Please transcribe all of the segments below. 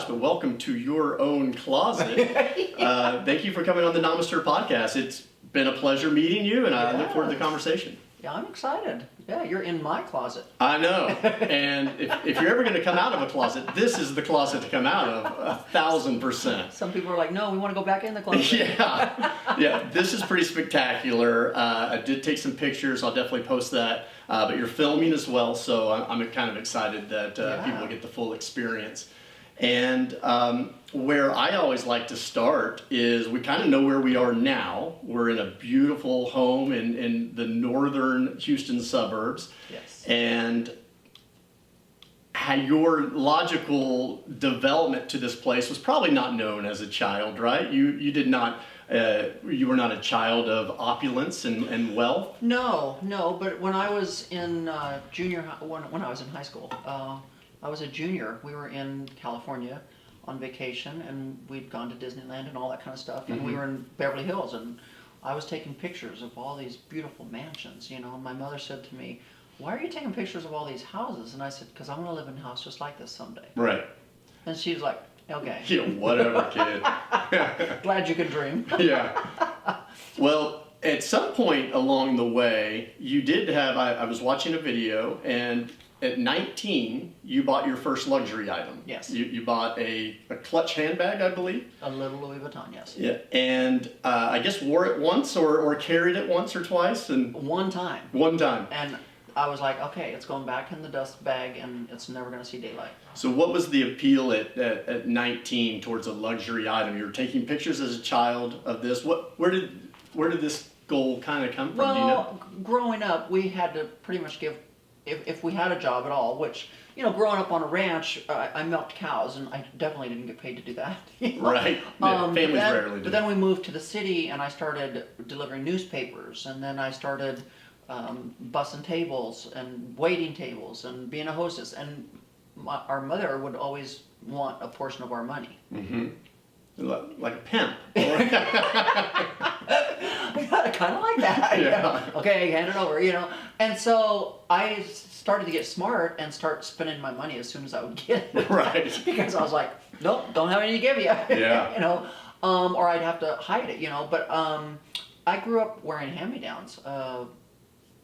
garage, but welcome to your own closet. Thank you for coming on the Namastir podcast. It's been a pleasure meeting you, and I look forward to the conversation. Yeah, I'm excited. Yeah, you're in my closet. I know. And if you're ever going to come out of a closet, this is the closet to come out of, 1,000%. Some people are like, no, we want to go back in the closet. Yeah, this is pretty spectacular. I did take some pictures. I'll definitely post that. But you're filming as well, so I'm kind of excited that people get the full experience. And where I always like to start is we kind of know where we are now. We're in a beautiful home in the northern Houston suburbs. Yes. And your logical development to this place was probably not known as a child, right? You did not. You were not a child of opulence and wealth? No, but when I was in when I was in high school, I was a junior. We were in California on vacation, and we'd gone to Disneyland and all that kind of stuff, and we were in Beverly Hills, and I was taking pictures of all these beautiful mansions, and my mother said to me, "Why are you taking pictures of all these houses?" And I said, "Because I want to live in a house just like this someday." Right. And she was like, "Okay." Yeah, whatever, kid. Glad you can dream. Yeah. Well, at some point along the way, you did have, I was watching a video, and at 19, you bought your first luxury item. Yes. You bought a clutch handbag, I believe. A little Louis Vuitton, yes. Yeah, and I guess wore it once or carried it once or twice? And One time. One time. And I was like, okay, it's going back in the dust bag, and it's never going to see daylight. So what was the appeal at 19 towards a luxury item? You were taking pictures as a child of this. Where did this goal kind of come from? Well, do you know? Growing up, we had to pretty much give, if we had a job at all, which, growing up on a ranch, I milked cows, and I definitely didn't get paid to do that. Right. Yeah, families rarely do. But then we moved to the city, and I started delivering newspapers, and then I started bussing tables and waiting tables and being a hostess, and our mother would always want a portion of our money. Mm-hmm. Like a pimp. Kind of like that. Yeah. Okay, hand it over, And so I started to get smart and start spending my money as soon as I would get it. Right. Because I was like, nope, don't have any to give you. Yeah. Or I'd have to hide it, But I grew up wearing hand-me-downs.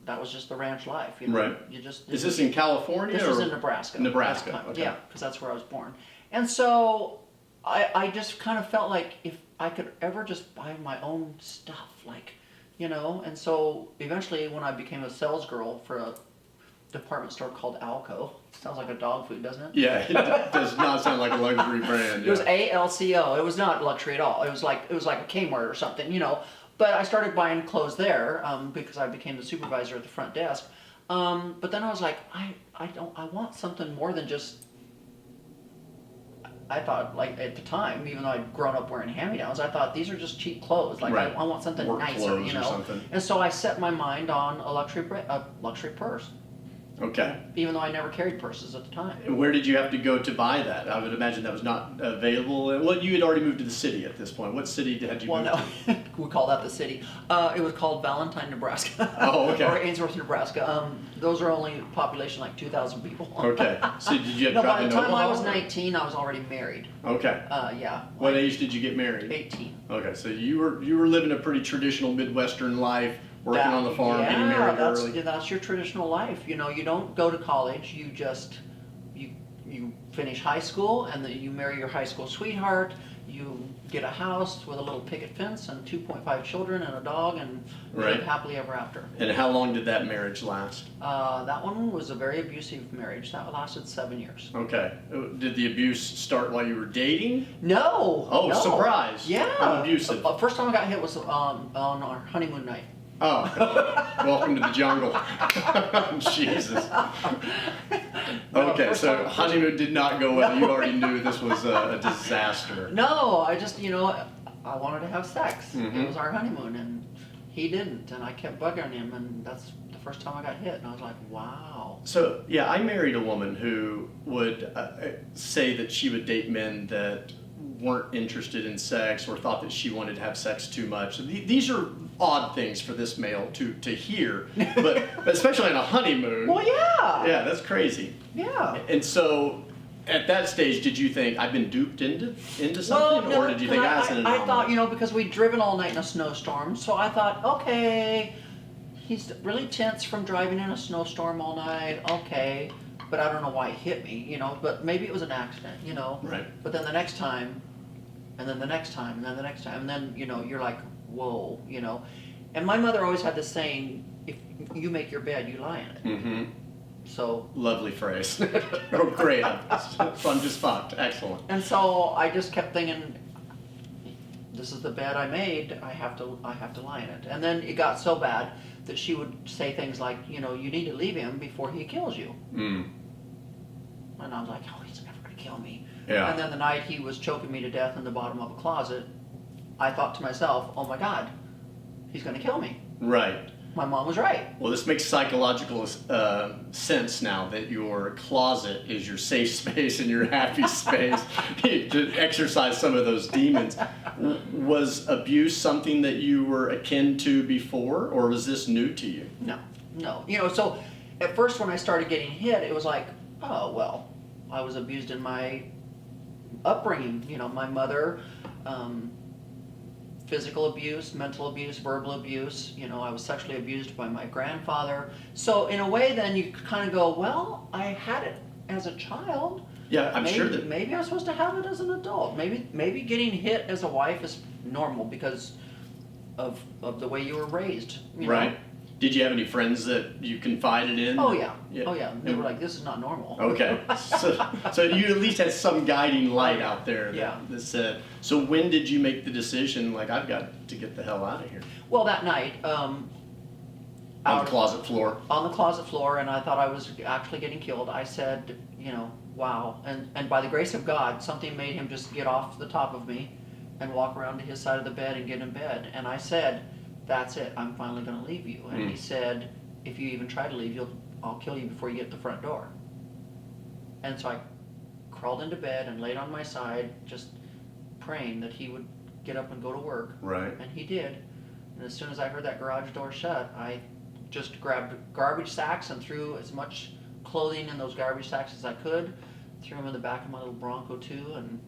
That was just the ranch life, Right. Is this in California? This was in Nebraska. Nebraska. Okay. Yeah, because that's where I was born. And so I just kind of felt like if I could ever just buy my own stuff, and so eventually when I became a sales girl for a department store called Alco, sounds like a dog food, doesn't it? Yeah, it does not sound like a luxury brand. It was ALCO. It was not luxury at all. It was like a Kmart or something, But I started buying clothes there because I became the supervisor at the front desk. But then I was like, I want something more than just. I thought, at the time, even though I'd grown up wearing hand-me-downs, I thought these are just cheap clothes. Right. I want something Work nicer, clothes or something. And so I set my mind on a luxury purse. Okay. Even though I never carried purses at the time. And where did you have to go to buy that? I would imagine that was not available. Well, you had already moved to the city at this point. What city had you moved to? We call that the city. It was called Valentine, Nebraska. Oh, okay. Or Ainsworth, Nebraska. Those are only population like 2,000 people. Okay. So did you have No, travel by the in time I was Omaha? 19, I was already married. Okay. Yeah. What age did you get married? 18. Okay, so you were living a pretty traditional Midwestern life, working on the farm, getting married early. That's your traditional life. You don't go to college. You just you finish high school, and then you marry your high school sweetheart. You get a house with a little picket fence and 2.5 children and a dog, and live happily ever after. And how long did that marriage last? That one was a very abusive marriage. That lasted 7 years. Okay. Did the abuse start while you were dating? No. Oh, no. surprise. Yeah. How abusive. First time I got hit was on our honeymoon night. Oh, welcome to the jungle. Jesus. Okay, so honeymoon did not go well. You already knew this was a disaster. No, I just, I wanted to have sex. Mm-hmm. It was our honeymoon, and he didn't, and I kept bugging him, and that's the first time I got hit, and I was like, wow. So, yeah, I married a woman who would say that she would date men that weren't interested in sex or thought that she wanted to have sex too much. These are odd things for this male to hear, but especially on a honeymoon. Well, yeah. Yeah, that's crazy. Yeah. And so at that stage, did you think I've been duped into something, no, or did you think that's an anomaly? I thought, because we'd driven all night in a snowstorm, so I thought, okay, he's really tense from driving in a snowstorm all night, okay, but I don't know why he hit me, but maybe it was an accident, Right. But then the next time, and then the next time, and then the next time, and then, you're like, whoa, And my mother always had this saying, if you make your bed, you lie in it. Mm-hmm. So lovely phrase. Oh, great! I'm just fucked. Excellent. And so I just kept thinking, this is the bed I made. I have to lie in it. And then it got so bad that she would say things like, you need to leave him before he kills you. Mm. And I was like, oh, he's never going to kill me. Yeah. And then the night he was choking me to death in the bottom of a closet, I thought to myself, oh my God, he's going to kill me. Right. My mom was right. Well, this makes psychological sense now that your closet is your safe space and your happy space to exercise some of those demons. Was abuse something that you were akin to before, or was this new to you? No. So at first when I started getting hit, it was like, oh, well, I was abused in my upbringing. My mother, physical abuse, mental abuse, verbal abuse. I was sexually abused by my grandfather. So in a way, then you kind of go, well, I had it as a child. Yeah, I'm sure that maybe I'm supposed to have it as an adult. Maybe getting hit as a wife is normal because of the way you were raised. Right. Did you have any friends that you confided in? Oh yeah. Oh yeah. They were like, this is not normal. Okay. So you at least had some guiding light out there that said. So when did you make the decision, like, I've got to get the hell out of here? Well, that night. On the closet floor. On the closet floor, and I thought I was actually getting killed. I said, wow. And by the grace of God, something made him just get off the top of me and walk around to his side of the bed and get in bed. And I said, that's it, I'm finally going to leave you. And he said, if you even try to leave, I'll kill you before you get to the front door. And so I crawled into bed and laid on my side, just praying that he would get up and go to work. Right. And he did. And as soon as I heard that garage door shut, I just grabbed garbage sacks and threw as much clothing in those garbage sacks as I could, threw them in the back of my little Bronco too, and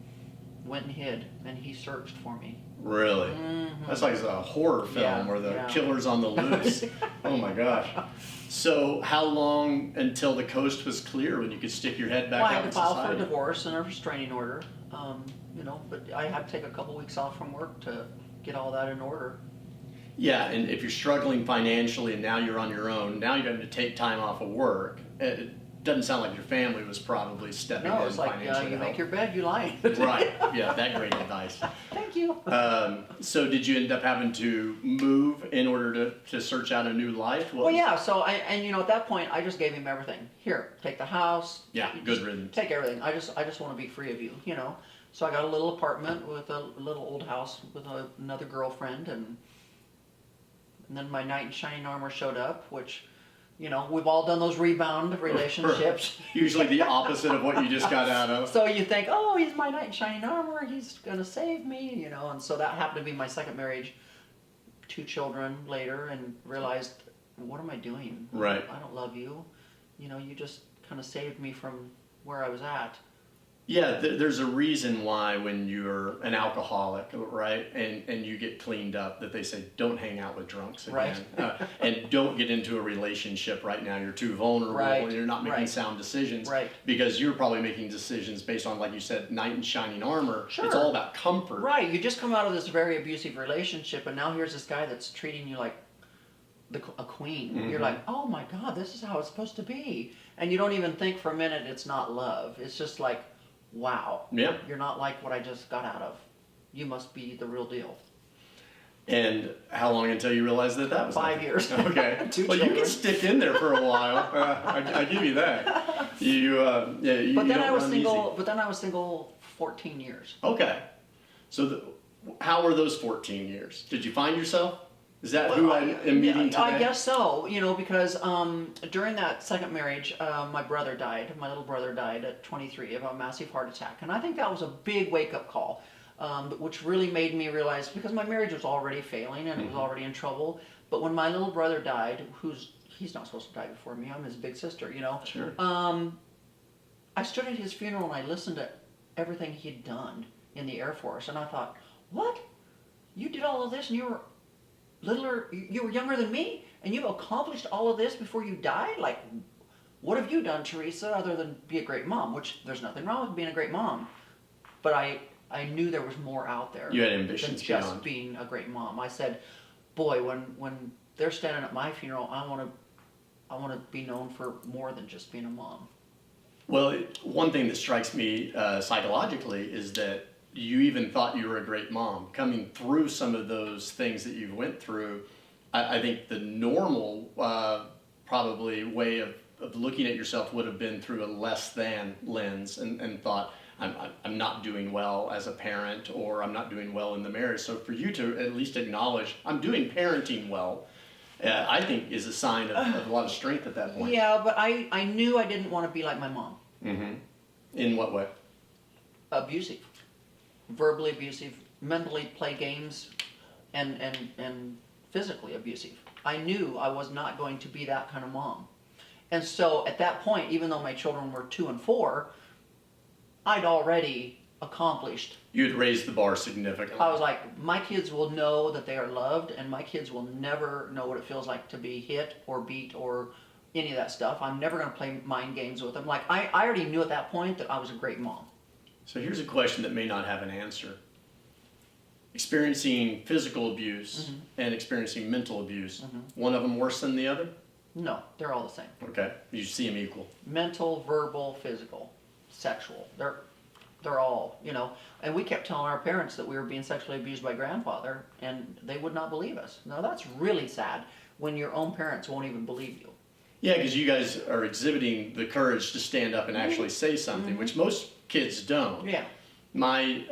went and hid. And he searched for me. Really? Mm-hmm. That's like a horror film where the killer's on the loose. Oh my gosh. So how long until the coast was clear when you could stick your head back out in society? I had to file for a divorce and a restraining order, but I had to take a couple weeks off from work to get all that in order. Yeah, and if you're struggling financially and now you're on your own, now you're having to take time off of work. It doesn't sound like your family was probably stepping in financially. No, it's like, you make your bed, you lie. Right, yeah, that great advice. Thank you. So did you end up having to move in order to search out a new life? Well, yeah, so at that point, I just gave him everything. Here, take the house. Yeah, good riddance. Take everything. I just want to be free of you, So I got a little apartment with a little old house with another girlfriend, and then my knight in shining armor showed up, which... we've all done those rebound relationships. Usually the opposite of what you just got out of. So you think, oh, he's my knight in shining armor, he's going to save me, and so that happened to be my second marriage, 2 children later, and realized, what am I doing? Right. I don't love you. You just kind of saved me from where I was at. Yeah, there's a reason why when you're an alcoholic, right, and you get cleaned up, that they say don't hang out with drunks again, right. And don't get into a relationship right now. You're too vulnerable, right. and you're not making sound decisions, right. Because you're probably making decisions based on, like you said, knight in shining armor. Sure. It's all about comfort. Right. You just come out of this very abusive relationship, and now here's this guy that's treating you like a queen. Mm-hmm. You're like, oh my God, this is how it's supposed to be, and you don't even think for a minute it's not love. It's just like, wow, yeah, you're not like what I just got out of. You must be the real deal. And how long until you realized that was 5 years? Okay. Well, children. You can stick in there for a while. I give you that. But then I was single. But then I was single 14 years. Okay. So how were those 14 years? Did you find yourself? Is that who I am meeting today? I guess so, because during that second marriage, my brother died. My little brother died at 23 of a massive heart attack. And I think that was a big wake-up call, which really made me realize, because my marriage was already failing and it was already in trouble, but when my little brother died, he's not supposed to die before me, I'm his big sister, Sure. I stood at his funeral and I listened to everything he'd done in the Air Force, and I thought, what? You did all of this and you were you were younger than me, and you accomplished all of this before you died? Like, what have you done, Theresa, other than be a great mom? Which, there's nothing wrong with being a great mom. But I knew there was more out there. You had ambitions than just beyond. being a great mom. I said, boy, when they're standing at my funeral, I want to be known for more than just being a mom. Well, one thing that strikes me psychologically is that you even thought you were a great mom. Coming through some of those things that you went through, I think the normal probably way of looking at yourself would have been through a less than lens and thought, I'm not doing well as a parent, or I'm not doing well in the marriage. So for you to at least acknowledge, I'm doing parenting well, I think is a sign of a lot of strength at that point. Yeah, but I knew I didn't want to be like my mom. Mm-hmm. In what way? Abusive. Verbally abusive, mentally play games, and physically abusive. I knew I was not going to be that kind of mom. And so at that point, even though my children were 2 and 4, I'd already accomplished. You had raised the bar significantly. I was like, my kids will know that they are loved, and my kids will never know what it feels like to be hit or beat or any of that stuff. I'm never going to play mind games with them. Like, I already knew at that point that I was a great mom. So here's a question that may not have an answer. Experiencing physical abuse and experiencing mental abuse, one of them worse than the other? No, they're all the same. Okay, you see them equal. Mental, verbal, physical, sexual. They're all, and we kept telling our parents that we were being sexually abused by grandfather, and they would not believe us. Now, that's really sad when your own parents won't even believe you. Yeah, because you guys are exhibiting the courage to stand up and actually say something, which most kids don't. Yeah. My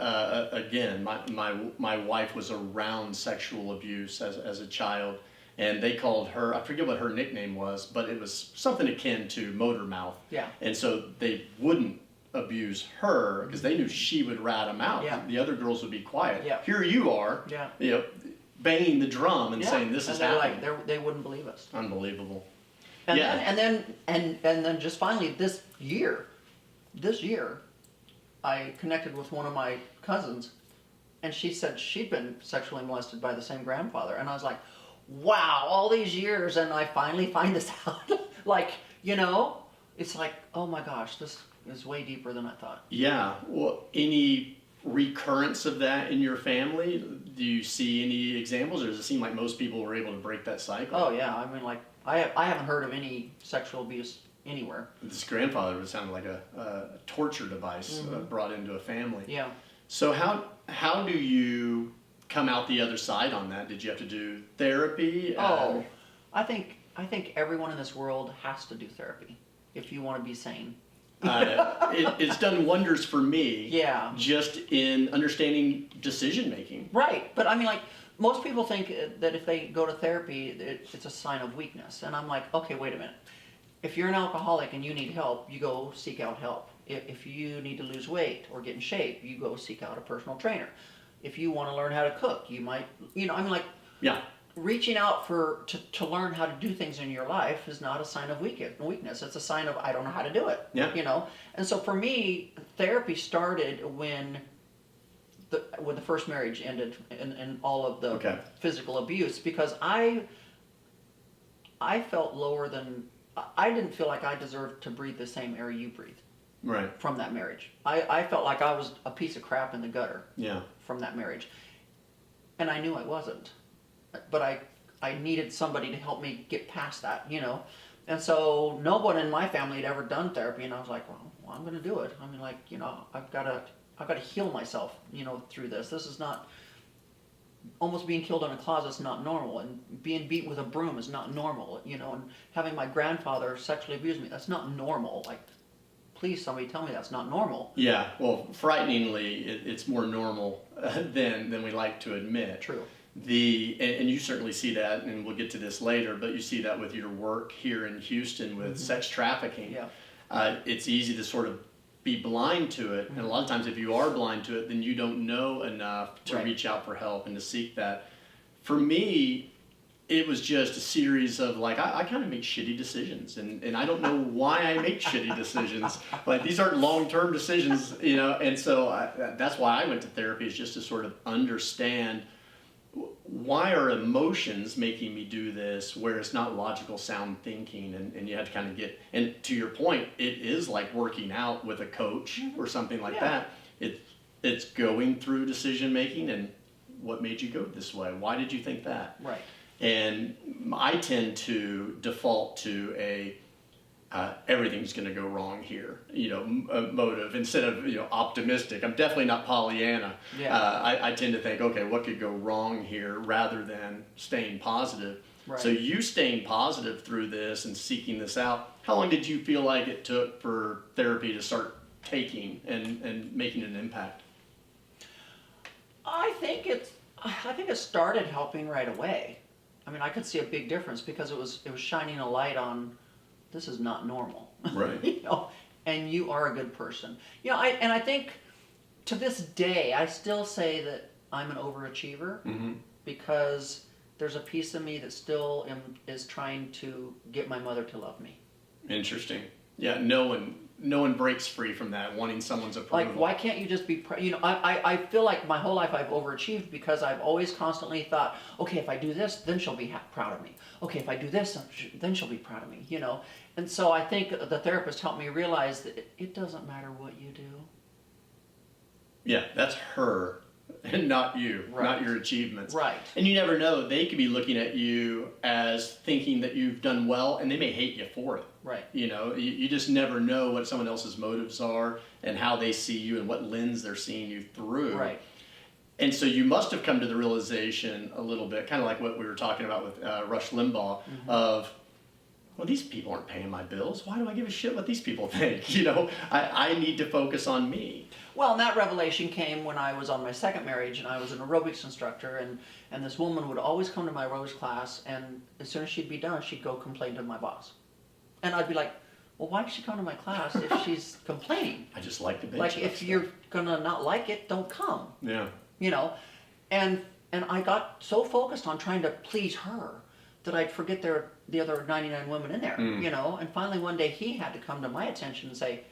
wife was around sexual abuse as a child, and they called her, I forget what her nickname was, but it was something akin to motor mouth. Yeah. And so they wouldn't abuse her because they knew she would rat them out. Yeah. The other girls would be quiet. Yeah. Here you are, banging the drum and saying this is happening. Like, they wouldn't believe us. Unbelievable. And then just finally this year, I connected with one of my cousins, and she said she'd been sexually molested by the same grandfather, and I was like, wow, all these years, and I finally find this out. Like, it's like, oh my gosh, this is way deeper than I thought. Yeah. Well, any recurrence of that in your family? Do you see any examples, or does it seem like most people were able to break that cycle? Oh yeah, I mean, like, I haven't heard of any sexual abuse anywhere. This grandfather would sound like a torture device brought into a family. Yeah. So how do you come out the other side on that? Did you have to do therapy? I think everyone in this world has to do therapy if you want to be sane. It's done wonders for me. Yeah. Just in understanding decision making. Right, but I mean, like, most people think that if they go to therapy, it's a sign of weakness, and I'm like, okay, wait a minute. If you're an alcoholic and you need help, you go seek out help. If you need to lose weight or get in shape, you go seek out a personal trainer. If you want to learn how to cook, you might, Yeah. Reaching out to learn how to do things in your life is not a sign of weakness. It's a sign of, I don't know how to do it. Yeah. And so for me, therapy started when the first marriage ended and all of the physical abuse, because I felt lower than, I didn't feel like I deserved to breathe the same air you breathe. Right. From that marriage. I felt like I was a piece of crap in the gutter. Yeah. From that marriage. And I knew I wasn't. But I needed somebody to help me get past that, And so no one in my family had ever done therapy, and I was like, well, I'm going to do it. I mean, like, I've got to heal myself, through this. This is not, almost being killed in a closet is not normal, and being beat with a broom is not normal, and having my grandfather sexually abuse me, that's not normal. Like, please, somebody tell me that's not normal. Yeah, well, frighteningly, it's more normal than we like to admit. True. And you certainly see that, and we'll get to this later, but you see that with your work here in Houston with sex trafficking. Yeah. It's easy to sort of be blind to it, and a lot of times if you are blind to it, then you don't know enough to reach out for help and to seek that. For me, it was just a series of like, I kind of make shitty decisions, and I don't know why I make shitty decisions. Like, these aren't long-term decisions, you know, and so that's why I went to therapy, is just to sort of understand why are emotions making me do this where it's not logical, sound thinking, and you have to kind of get, and to your point, it is like working out with a coach or something like that. It's going through decision making and what made you go this way? Why did you think that? Right. And I tend to default to everything's going to go wrong here, you know, motive, instead of, you know, optimistic. I'm definitely not Pollyanna. Yeah. I tend to think, okay, what could go wrong here, rather than staying positive. Right. So you staying positive through this and seeking this out, how long did you feel like it took for therapy to start taking and making an impact? I think it started helping right away. I mean, I could see a big difference because it was shining a light on, this is not normal. Right. You know, and you are a good person. You know, I think to this day I still say that I'm an overachiever, because there's a piece of me that still is trying to get my mother to love me. Interesting. Yeah, no one breaks free from that, wanting someone's approval. Like, why can't you just be, you know, I feel like my whole life I've overachieved because I've always constantly thought, okay, if I do this, then she'll be proud of me. Okay, if I do this, then she'll be proud of me, you know. And so I think the therapist helped me realize that it doesn't matter what you do. Yeah, that's her, and not you, Right. not your achievements. Right. And you never know, they could be looking at you as thinking that you've done well, and they may hate you for it. Right. You know, you just never know what someone else's motives are and how they see you and what lens they're seeing you through. Right. And so you must have come to the realization a little bit, kind of like what we were talking about with Rush Limbaugh, of, well, these people aren't paying my bills. Why do I give a shit what these people think? You know, I need to focus on me. Well, and that revelation came when I was on my second marriage, and I was an aerobics instructor, and this woman would always come to my aerobics class, and as soon as she'd be done, she'd go complain to my boss. And I'd be like, well, why does she come to my class if she's complaining? I just like the bench. Like, if you're gonna not like it, don't come. Yeah. You know, and I got so focused on trying to please her that I'd forget the other 99 women in there, you know. And finally one day he had to come to my attention and say,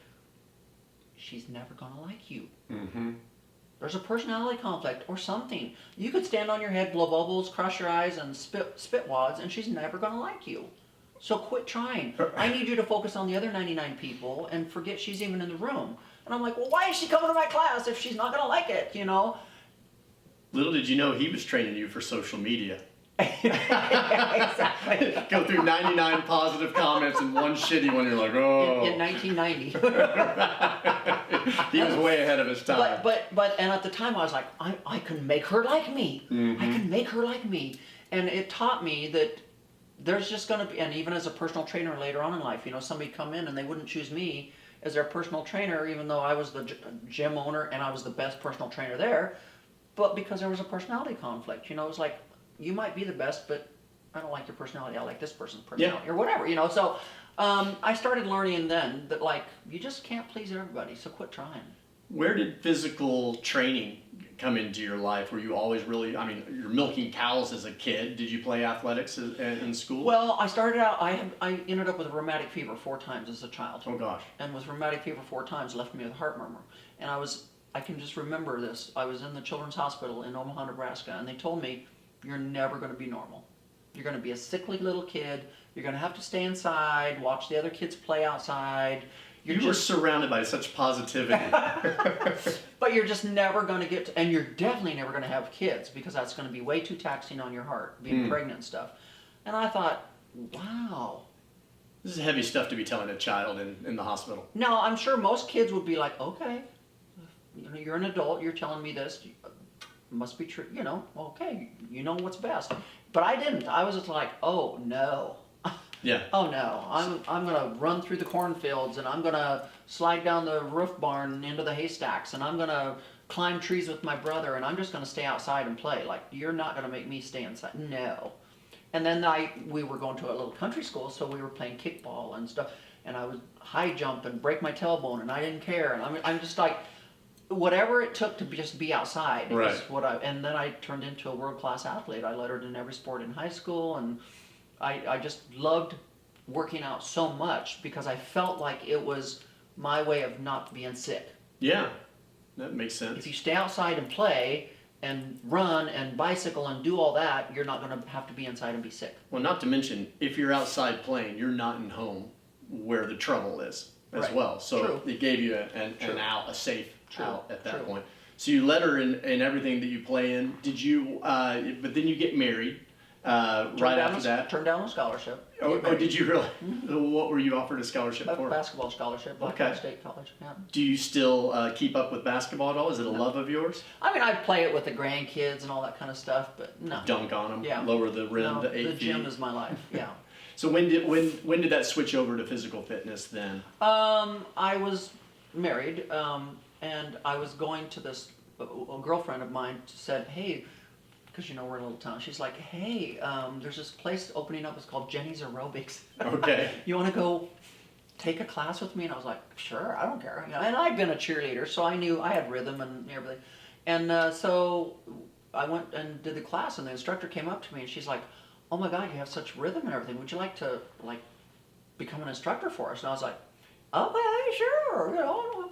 she's never gonna like you. There's a personality conflict or something. You could stand on your head, blow bubbles, crush your eyes, and spit wads, and she's never gonna like you. So quit trying. I need you to focus on the other 99 people and forget she's even in the room. And I'm like, well, why is she coming to my class if she's not gonna like it, you know? Little did you know he was training you for social media. Yeah, exactly. Go through 99 positive comments and one shitty one. You're like, oh. In 1990. He was way ahead of his time. But and at the time I was like, I can make her like me. I can make her like me. And it taught me that there's just going to be, and even as a personal trainer later on in life, you know, somebody come in and they wouldn't choose me as their personal trainer, even though I was the gym owner and I was the best personal trainer there, but because there was a personality conflict. You know, it was like, you might be the best, but I don't like your personality. I like this person's personality, or whatever, you know. So I started learning then that, like, you just can't please everybody, so quit trying. Where did physical training come into your life? Were you always really, I mean, you're milking cows as a kid. Did you play athletics in school? Well, I started out, I ended up with a rheumatic fever 4 times as a child. Oh, gosh. And with rheumatic fever 4 times left me with heart murmur. And I can just remember this. I was in the Children's Hospital in Omaha, Nebraska, and they told me, you're never going to be normal. You're going to be a sickly little kid. You're going to have to stay inside, watch the other kids play outside. You were surrounded by such positivity. But you're just never going to get to, and you're definitely never going to have kids because that's going to be way too taxing on your heart, being pregnant and stuff. And I thought, wow. This is heavy stuff to be telling a child in the hospital. Now, I'm sure most kids would be like, okay, you know, you're an adult, you're telling me this, must be true, you know, okay, you know what's best. But I didn't. I was just like, oh no. Yeah. Oh no, I'm gonna run through the cornfields, and I'm gonna slide down the roof barn into the haystacks, and I'm gonna climb trees with my brother, and I'm just gonna stay outside and play. Like, you're not gonna make me stay inside. No. And then we were going to a little country school, so we were playing kickball and stuff, and I would high jump and break my tailbone, and I didn't care. And I'm just like, whatever it took to just be outside Right. is what and then I turned into a world-class athlete. I lettered in every sport in high school, and I just loved working out so much because I felt like it was my way of not being sick. Yeah, that makes sense. If you stay outside and play and run and bicycle and do all that, you're not going to have to be inside and be sick. Well, not to mention, if you're outside playing, you're not in home where the trouble is as well. So True. it gave you an out, a safe out at that True. point. So you let her in everything that you play in. Did you? But then you get married right after that. Turned down a scholarship. Oh, did you really? What were you offered a scholarship A for? basketball scholarship, Black State College. Yeah. Do you still keep up with basketball at all? Is it a love of yours? I mean, I play it with the grandkids and all that kind of stuff, but no. Dunk on them. Yeah. Lower the rim No, to 8 the feet. gym is my life. Yeah. So when did that switch over to physical fitness then? I was married, and I was going to this. A girlfriend of mine said, "Hey," because you know we're in a little town. She's like, "Hey, there's this place opening up. It's called Jenny's Aerobics. Okay. You want to go take a class with me?" And I was like, "Sure, I don't care." You know, and I'd been a cheerleader, so I knew I had rhythm and everything. And so I went and did the class, and the instructor came up to me, and she's like, "Oh my God, you have such rhythm and everything. Would you like to become an instructor for us?" And I was like, "Okay, sure. You know,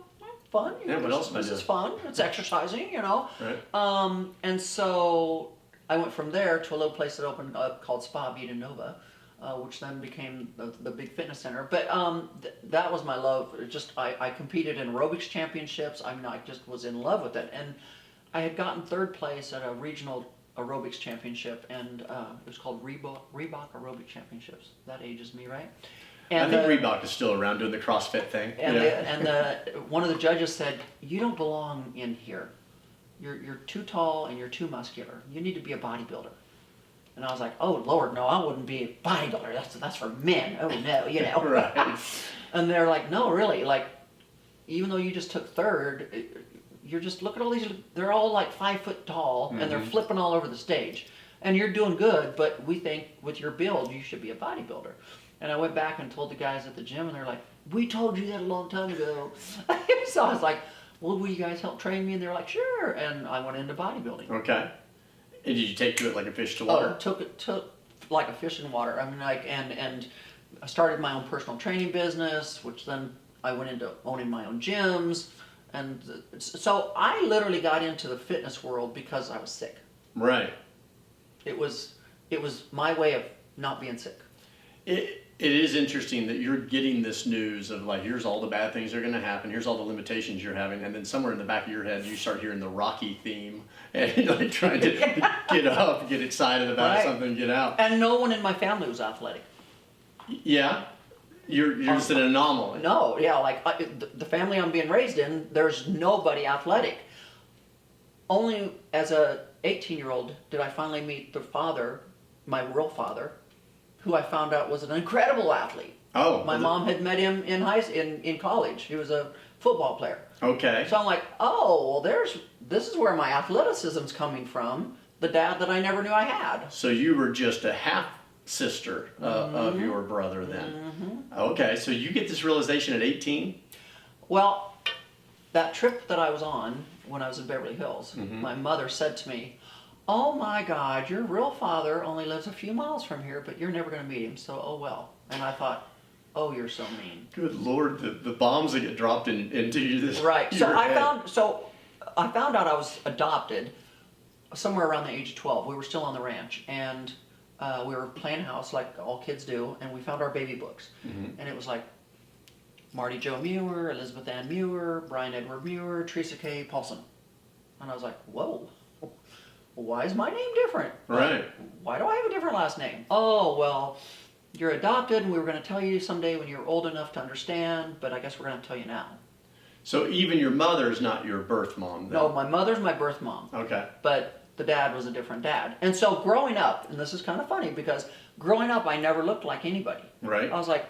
fun. You Yeah, know, what else am I this doing? is fun. It's exercising, you know." Right. And so I went from there to a little place that opened up called Spa Vita Nova, which then became the big fitness center. But that was my love. I competed in aerobics championships. I mean, I just was in love with it. And I had gotten third place at a regional aerobics championship, and it was called Reebok Aerobic Championships. That ages me, right? And I think Reebok is still around doing the CrossFit thing. And one of the judges said, "You don't belong in here. You're too tall and you're too muscular. You need to be a bodybuilder." And I was like, "Oh Lord, no, I wouldn't be a bodybuilder. That's for men. Oh no, you know." Right. And they're like, "No, really. Like, even though you just took third, you're just look at all these. They're all like 5 foot tall, and they're flipping all over the stage. And you're doing good, but we think with your build, you should be a bodybuilder." And I went back and told the guys at the gym, and they're like, "We told you that a long time ago." So I was like, "Well, will you guys help train me?" And they're like, "Sure." And I went into bodybuilding. Okay. And did you take to it like a fish to water? Took like a fish in water. I mean, and I started my own personal training business, which then I went into owning my own gyms. And so I literally got into the fitness world because I was sick. Right. It was my way of not being sick. It is interesting that you're getting this news of like, here's all the bad things that are going to happen, here's all the limitations you're having, and then somewhere in the back of your head you start hearing the Rocky theme and you're like trying to get up, get excited about something, get out. And no one in my family was athletic. Yeah, you're just an anomaly. No, yeah, like the family I'm being raised in, there's nobody athletic. Only as a 18-year-old did I finally meet the father, my real father, who I found out was an incredible athlete. Oh. My mom had met him in college. He was a football player. Okay. So I'm like, oh, well, this is where my athleticism's coming from. The dad that I never knew I had. So you were just a half sister of your brother then. Okay, so you get this realization at 18? Well, that trip that I was on when I was in Beverly Hills, my mother said to me, "Oh my God, your real father only lives a few miles from here, but you're never going to meet him, so oh well." And I thought, "Oh, you're so mean." Good Lord, the bombs that get dropped into you this Right. So your head. I found out I was adopted somewhere around the age of 12. We were still on the ranch, and we were playing house like all kids do, and we found our baby books. And it was like Marty Joe Muir, Elizabeth Ann Muir, Brian Edward Muir, Teresa K. Paulson. And I was like, whoa. Why is my name different? Right. Why do I have a different last name? Oh, well, you're adopted, and we were going to tell you someday when you're old enough to understand, but I guess we're going to tell you now. So even your mother's not your birth mom then? No, my mother's my birth mom. Okay. But the dad was a different dad. And so growing up, and this is kind of funny, because growing up I never looked like anybody. Right. I was like,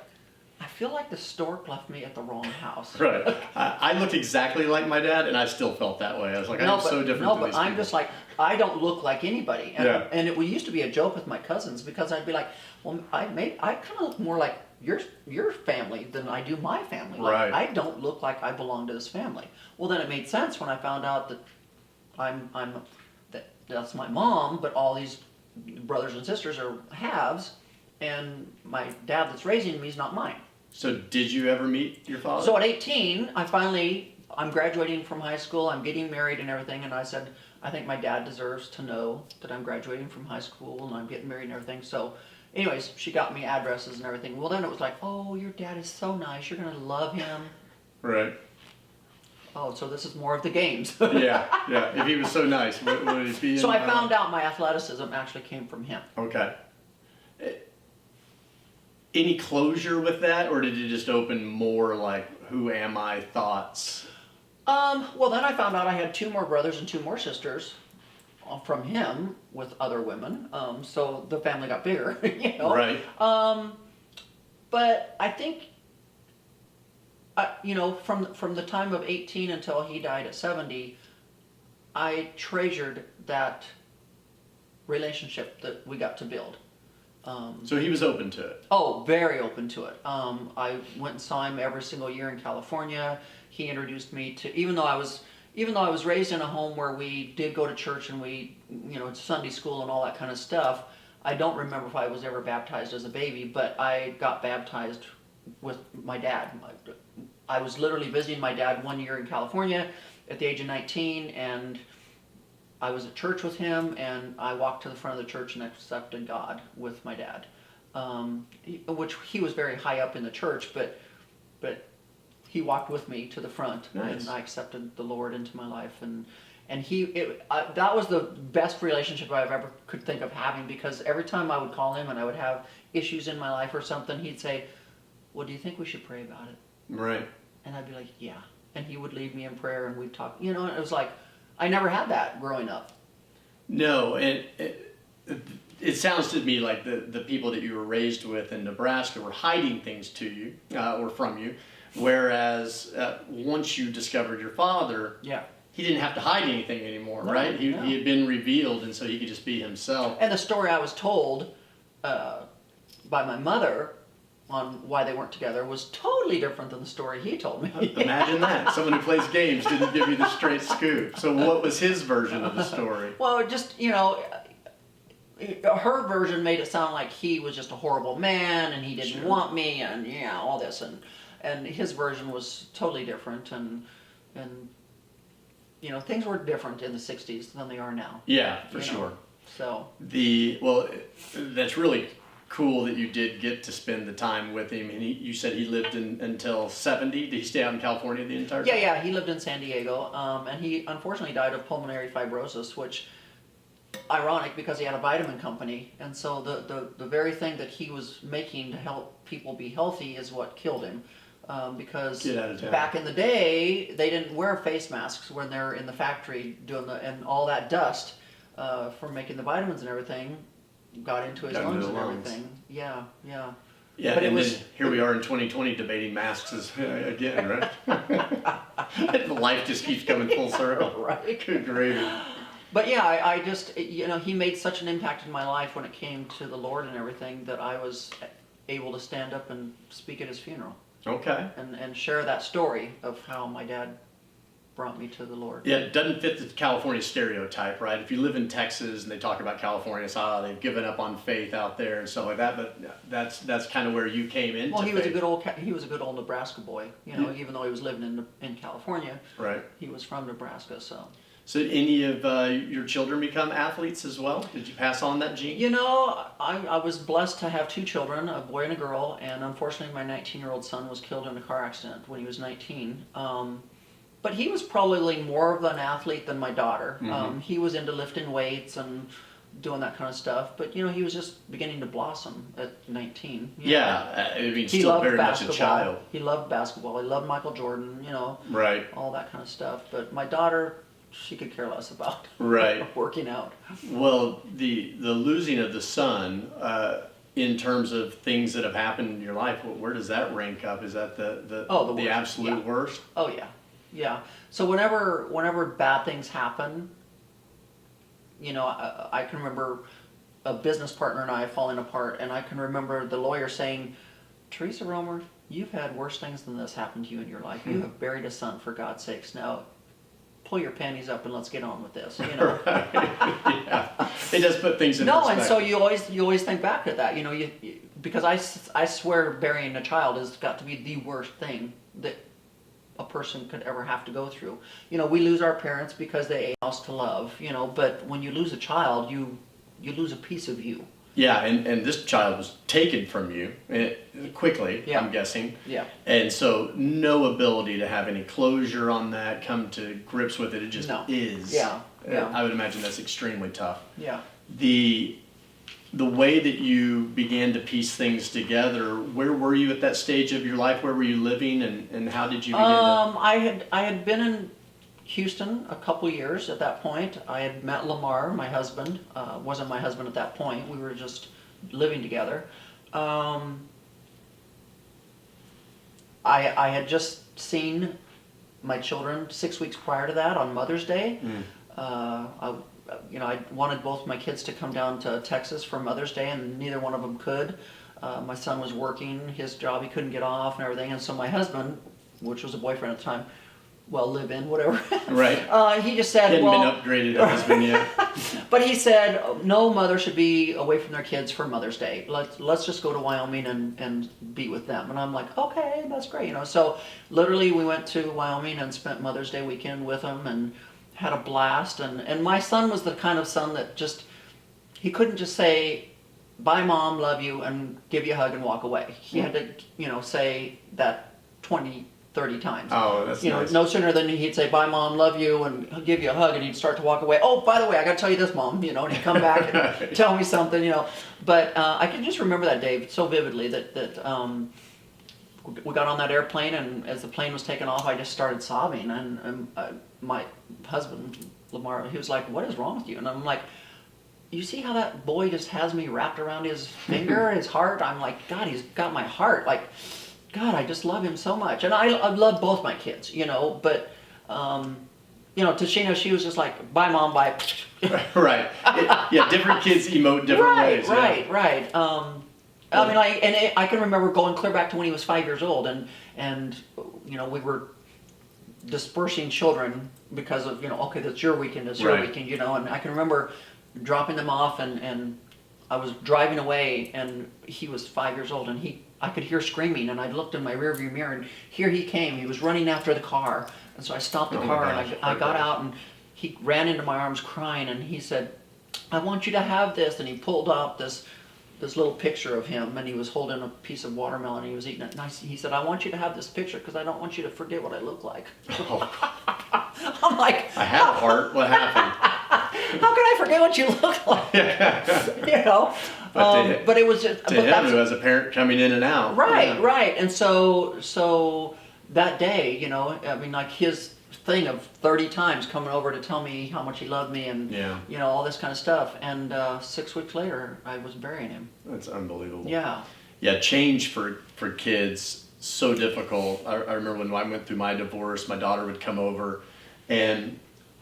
I feel like the stork left me at the wrong house. Right. I looked exactly like my dad, and I still felt that way. I was like, I'm so different No, than but these I'm people. just like, I don't look like anybody. And, Yeah. and it used to be a joke with my cousins, because I'd be like, well, I kind of look more like your family than I do my family. Like, Right. I don't look like I belong to this family. Well, then it made sense when I found out that that's my mom, but all these brothers and sisters are halves, and my dad that's raising me is not mine. So did you ever meet your father? So at 18, I'm graduating from high school, I'm getting married and everything, and I said, I think my dad deserves to know that I'm graduating from high school and I'm getting married and everything. So anyways, she got me addresses and everything. Well, then it was like, oh, your dad is so nice, you're gonna love him. Right. Oh, so this is more of the games. Yeah. If he was so nice, would he be? So I found out my athleticism actually came from him. Okay. Any closure with that, or did it just open more like who am I thoughts? Well, then I found out I had 2 more brothers and 2 more sisters from him with other women. So the family got bigger, you know. Right. But I think, you know, from the time of 18 until he died at 70, I treasured that relationship that we got to build. So he was open to it. Oh, very open to it. I went and saw him every single year in California. He introduced me to, even though I was raised in a home where we did go to church and we, you know, Sunday school and all that kind of stuff. I don't remember if I was ever baptized as a baby, but I got baptized with my dad. I was literally visiting my dad one year in California at the age of 19, and I was at church with him, and I walked to the front of the church and accepted God with my dad, which he was very high up in the church, but he walked with me to the front, nice. And I accepted the Lord into my life, and that was the best relationship I've ever could think of having, because every time I would call him and I would have issues in my life or something, he'd say, well, do you think we should pray about it? Right. And I'd be like, yeah. And he would lead me in prayer, and we'd talk, you know, and it was like, I never had that growing up. No, it sounds to me like the people that you were raised with in Nebraska were hiding things to you or from you, whereas once you discovered your father, yeah, he didn't have to hide anything anymore, no, right? He no. had been revealed, and so he could just be himself. And the story I was told by my mother on why they weren't together was totally different than the story he told me. Imagine that. Someone who plays games didn't give you the straight scoop. So what was his version of the story? Well, just, you know, her version made it sound like he was just a horrible man and he didn't want me and, yeah, all this. And his version was totally different. And you know, things were different in the 60s than they are now. Yeah, for sure. So. That's really cool that you did get to spend the time with him, and you said he lived until 70. Did he stay out in California the entire time? Yeah, he lived in San Diego, and he unfortunately died of pulmonary fibrosis, which, ironic because he had a vitamin company, and so the very thing that he was making to help people be healthy is what killed him, because back in the day, they didn't wear face masks when they're in the factory doing and all that dust from making the vitamins and everything got into his lungs and everything. Yeah. But and then here we are in 2020 debating masks again, right? Life just keeps coming full circle. Right. Good gravy. But yeah, I just, you know, he made such an impact in my life when it came to the Lord and everything that I was able to stand up and speak at his funeral. Okay. And share that story of how my dad brought me to the Lord. Yeah, it doesn't fit the California stereotype, right? If you live in Texas and they talk about California, it's they've given up on faith out there and stuff like that. But that's kind of where you came into. Well, he was a good old Nebraska boy, you know. Even though he was living in California, right? He was from Nebraska, so. So, any of your children become athletes as well? Did you pass on that gene? You know, I was blessed to have 2 children, a boy and a girl, and unfortunately, my 19-year-old son was killed in a car accident when he was 19. But he was probably more of an athlete than my daughter. Mm-hmm. He was into lifting weights and doing that kind of stuff. But, you know, he was just beginning to blossom at 19. Yeah, I mean, still very much a child. He loved basketball. He loved Michael Jordan, you know. Right. All that kind of stuff. But my daughter, she could care less about working out. Well, the losing of the son, in terms of things that have happened in your life, where does that rank up? Is that the absolute worst? Oh, yeah. Yeah. So whenever bad things happen, you know, I can remember a business partner and I falling apart, and I can remember the lawyer saying, Theresa Roemer, you've had worse things than this happen to you in your life. You have buried a son, for God's sakes. Now, pull your panties up and let's get on with this, you know. Right. Yeah. It does put things in perspective. And so you always think back to that, you know, because I swear burying a child has got to be the worst thing that a person could ever have to go through. You know, we lose our parents because they ate us to love, you know, but when you lose a child, you lose a piece of you. Yeah, and this child was taken from you quickly, Yeah. I'm guessing. Yeah. And so no ability to have any closure on that, come to grips with it. It just is. Yeah. Yeah. I would imagine that's extremely tough. Yeah. The way that you began to piece things together, where were you at that stage of your life? Where were you living, and how did you begin to... I had been in Houston a couple years at that point. I had met Lamar, my husband. Wasn't my husband at that point. We were just living together. I had just seen my children 6 weeks prior to that on Mother's Day. I wanted both my kids to come down to Texas for Mother's Day, and neither one of them could. My son was working his job; he couldn't get off and everything. And so my husband, which was a boyfriend at the time, live-in, whatever. Right. He just said, Hadn't been upgraded husband yet. But he said, no mother should be away from their kids for Mother's Day. Let's just go to Wyoming and be with them. And I'm like, okay, that's great. You know, so literally we went to Wyoming and spent Mother's Day weekend with them and had a blast. And my son was the kind of son that he couldn't just say, bye mom, love you, and give you a hug and walk away. He had to, you know, say that 20-30 times. Oh, that's nice. No sooner than he'd say, bye mom, love you, and he'll give you a hug, and he'd start to walk away. Oh, by the way, I got to tell you this, mom, you know, and he'd come back and tell me something, you know. But I can just remember that day so vividly that we got on that airplane, and as the plane was taking off, I just started sobbing, and my husband, Lamar, he was like, what is wrong with you? And I'm like, you see how that boy just has me wrapped around his finger, his heart? I'm like, God, he's got my heart. Like, God, I just love him so much. And I love both my kids, you know, but, you know, Tashina, she was just like, bye, Mom, bye. Right. Yeah, different kids emote different ways. Right. I mean, I can remember going clear back to when he was 5 years old, and you know, we were dispersing children because of, you know, okay, that's your weekend, weekend, you know, and I can remember dropping them off, and I was driving away, and he was 5 years old, and I could hear screaming, and I looked in my rearview mirror, and here he came. He was running after the car, and so I stopped the car, and I got out, and he ran into my arms crying, and he said, I want you to have this, and he pulled out this little picture of him, and he was holding a piece of watermelon, and he was eating it, and he said, I want you to have this picture, because I don't want you to forget what I look like. I'm like, I had a heart. What happened? How can I forget what you look like? You know, but it was just to him who as a parent coming in and out. Right. And so that day, you know, I mean, like his thing of 30 times coming over to tell me how much he loved me, and you know, all this kind of stuff. And 6 weeks later, I was burying him. That's unbelievable. Yeah. Change for kids, so difficult. I remember when I went through my divorce, my daughter would come over, and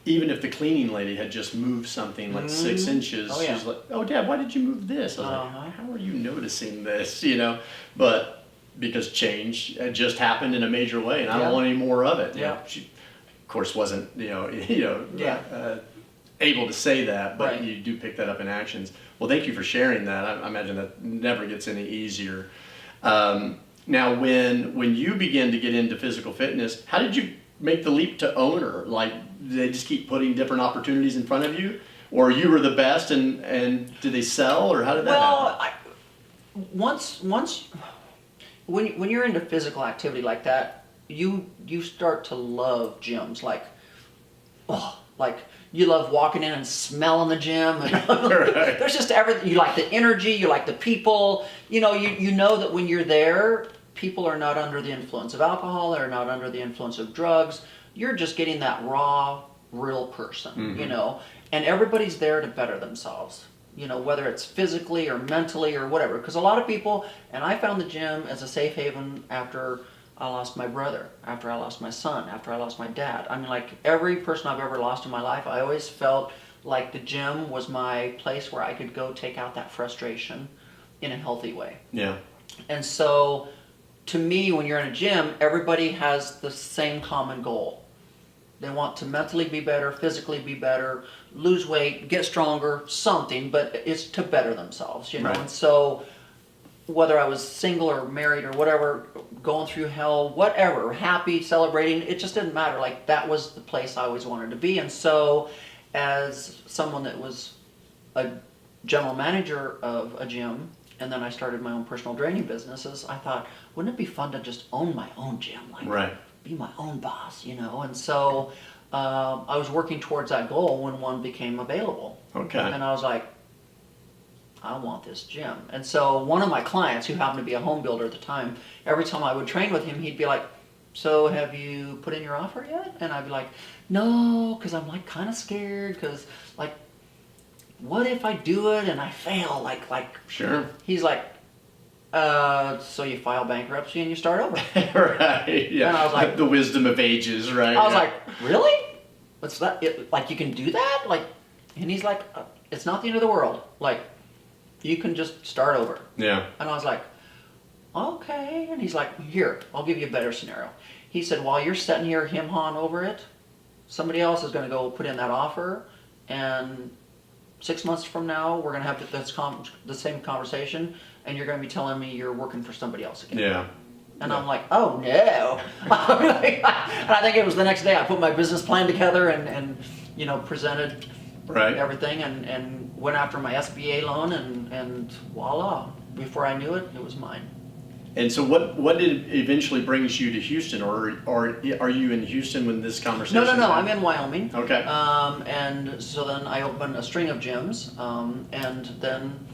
even if the cleaning lady had just moved something like 6 inches, she's like, oh, Dad, why did you move this? I was like, how are you noticing this? You know, but because change had just happened in a major way, and I don't want any more of it. You know, she, of course, wasn't able to say that, but you do pick that up in actions. Well, thank you for sharing that. I imagine that never gets any easier. Now, when you begin to get into physical fitness, how did you make the leap to owner? Like, did they just keep putting different opportunities in front of you, or you were the best, and did they sell, or how did that happen? Once when you're into physical activity like that, you start to love gyms. Like you love walking in and smelling the gym, and there's just everything. You like the energy, you like the people. You know, you know that when you're there, people are not under the influence of alcohol, they're not under the influence of drugs. You're just getting that raw, real person, you know, and everybody's there to better themselves, you know, whether it's physically or mentally or whatever. Because a lot of people, and I found the gym as a safe haven after I lost my brother, after I lost my son, after I lost my dad. I mean, like every person I've ever lost in my life, I always felt like the gym was my place where I could go take out that frustration in a healthy way. Yeah. And so to me, when you're in a gym, everybody has the same common goal. They want to mentally be better, physically be better, lose weight, get stronger, something, but it's to better themselves, you know. Right. And so whether I was single or married or whatever, going through hell, whatever, happy, celebrating, it just didn't matter. Like, that was the place I always wanted to be. And so as someone that was a general manager of a gym, and then I started my own personal training businesses, I thought, wouldn't it be fun to just own my own gym? Like, Right. be my own boss, you know? And so I was working towards that goal when one became available. Okay. And I was like, I want this gym. And so one of my clients, who happened to be a home builder at the time, every time I would train with him, he'd be like, so have you put in your offer yet? And I'd be like, no, because I'm like kind of scared, because like, what if I do it and I fail? Like, Sure. he's like, so you file bankruptcy and you start over. Right. Yeah. And I was like, the wisdom of ages, right? I was Yeah. like, really? What's that? Like, you can do that? Like, and he's like, it's not the end of the world. Like, you can just start over. Yeah. And I was like, okay. And he's like, here, I'll give you a better scenario. He said, while you're sitting here him-hawing over it, somebody else is going to go put in that offer, and 6 months from now, we're going to have the same conversation, and you're going to be telling me you're working for somebody else again. Yeah. And I'm like, oh no. And I think it was the next day I put my business plan together and you know, presented Right. everything and went after my SBA loan and voila. Before I knew it, it was mine. And so what did eventually brings you to Houston, or are you in Houston when this conversation No, happened? I'm in Wyoming. Okay. And so then I opened a string of gyms, and then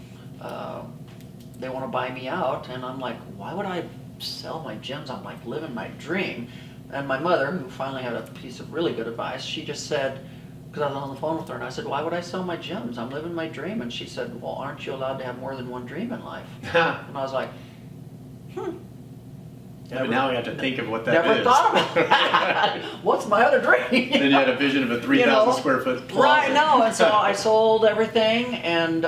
they want to buy me out, and I'm like, why would I sell my gyms? I'm like living my dream. And my mother, who finally had a piece of really good advice, she just said, because I was on the phone with her, and I said, why would I sell my gyms? I'm living my dream. And she said, well, aren't you allowed to have more than one dream in life? And I was like, Yeah, but now we have to think of what that never is. thought about that. What's my other dream? Then you had a vision of a 3,000 You know? square foot closet. Right, no, and so I sold everything and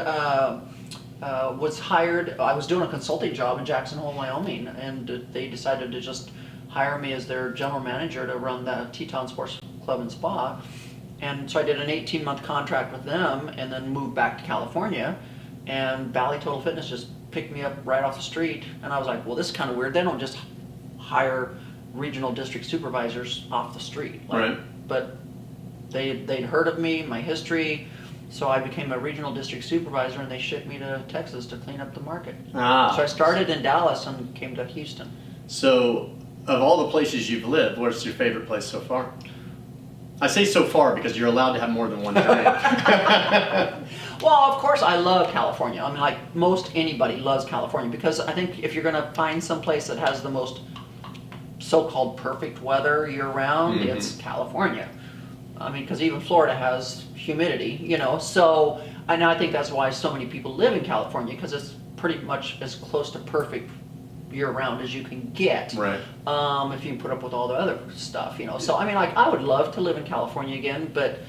was hired. I was doing a consulting job in Jackson Hole, Wyoming, and they decided to just hire me as their general manager to run the Teton Sports Club and Spa. And so I did an 18-month contract with them and then moved back to California, and Valley Total Fitness just picked me up right off the street, and I was like, well, this is kind of weird. They don't just hire regional district supervisors off the street. Like, Right. But they'd heard of me, my history, so I became a regional district supervisor, and they shipped me to Texas to clean up the market. Ah. So I started in Dallas and came to Houston. So, of all the places you've lived, what's your favorite place so far? I say so far because you're allowed to have more than one dream. Well, of course, I love California. I mean, like most anybody loves California, because I think if you're going to find some place that has the most so-called perfect weather year-round, it's California. I mean, because even Florida has humidity, you know. So, and I think that's why so many people live in California, because it's pretty much as close to perfect year-round as you can get. Right. If you can put up with all the other stuff, you know. So, I mean, like, I would love to live in California again, but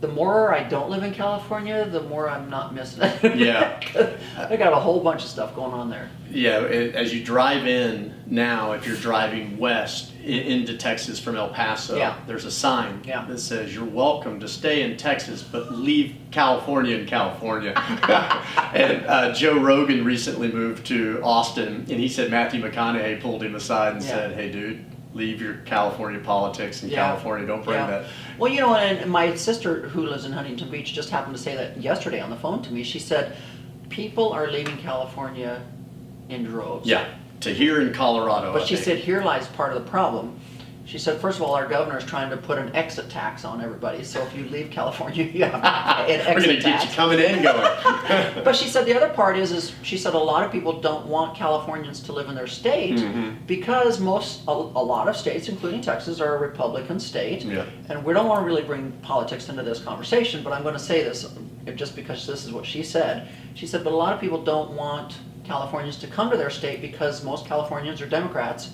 the more I don't live in California, the more I'm not missing it. Yeah. I got a whole bunch of stuff going on there. Yeah, as you drive in now, if you're driving west into Texas from El Paso, Yeah. there's a sign Yeah. that says, you're welcome to stay in Texas, but leave California in California. And Joe Rogan recently moved to Austin, and he said Matthew McConaughey pulled him aside and Yeah. said, hey, dude, leave your California politics in Yeah. California. Don't bring Yeah. that. Well, you know, and my sister who lives in Huntington Beach just happened to say that yesterday on the phone to me. She said, people are leaving California in droves. Yeah, to here in Colorado. But I she think. said, here lies part of the problem. She said, first of all, our governor is trying to put an exit tax on everybody. So if you leave California, you have to pay an we're going exit to get tax. you coming in and going. But she said the other part is she said a lot of people don't want Californians to live in their state because a lot of states, including Texas, are a Republican state. Yeah. And we don't want to really bring politics into this conversation, but I'm going to say this just because this is what she said. She said, but a lot of people don't want Californians to come to their state because most Californians are Democrats,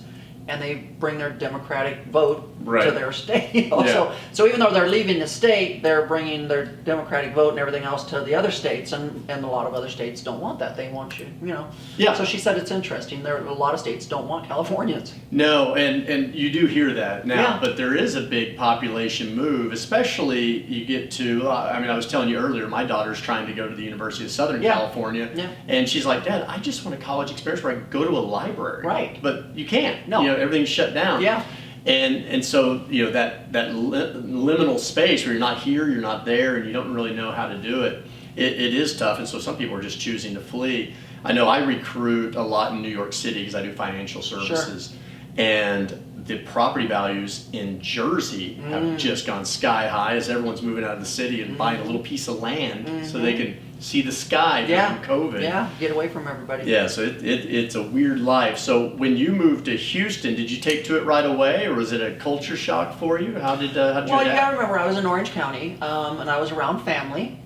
and they bring their Democratic vote Right. to their state. You know? Yeah. So even though they're leaving the state, they're bringing their Democratic vote and everything else to the other states, and a lot of other states don't want that. They want you, you know. Yeah. So she said it's interesting. There a lot of states don't want Californians. No, and you do hear that now, Yeah. but there is a big population move, especially you get to, I mean, I was telling you earlier, my daughter's trying to go to the University of Southern Yeah. California, Yeah. and she's like, Dad, I just want a college experience where I can go to a library. Right. But you can't. No. You know, everything's shut down. Yeah. And so, you know, that liminal space where you're not here, you're not there, and you don't really know how to do it, it is tough, and so some people are just choosing to flee. I know I recruit a lot in New York City because I do financial services, and the property values in Jersey have just gone sky high as everyone's moving out of the city and buying a little piece of land so they can see the sky Yeah. from COVID. Yeah. Get away from everybody. Yeah, so it's a weird life. So when you moved to Houston, did you take to it right away, or was it a culture shock for you? How did you Well, you adapt? gotta remember, I was in Orange County, and I was around family,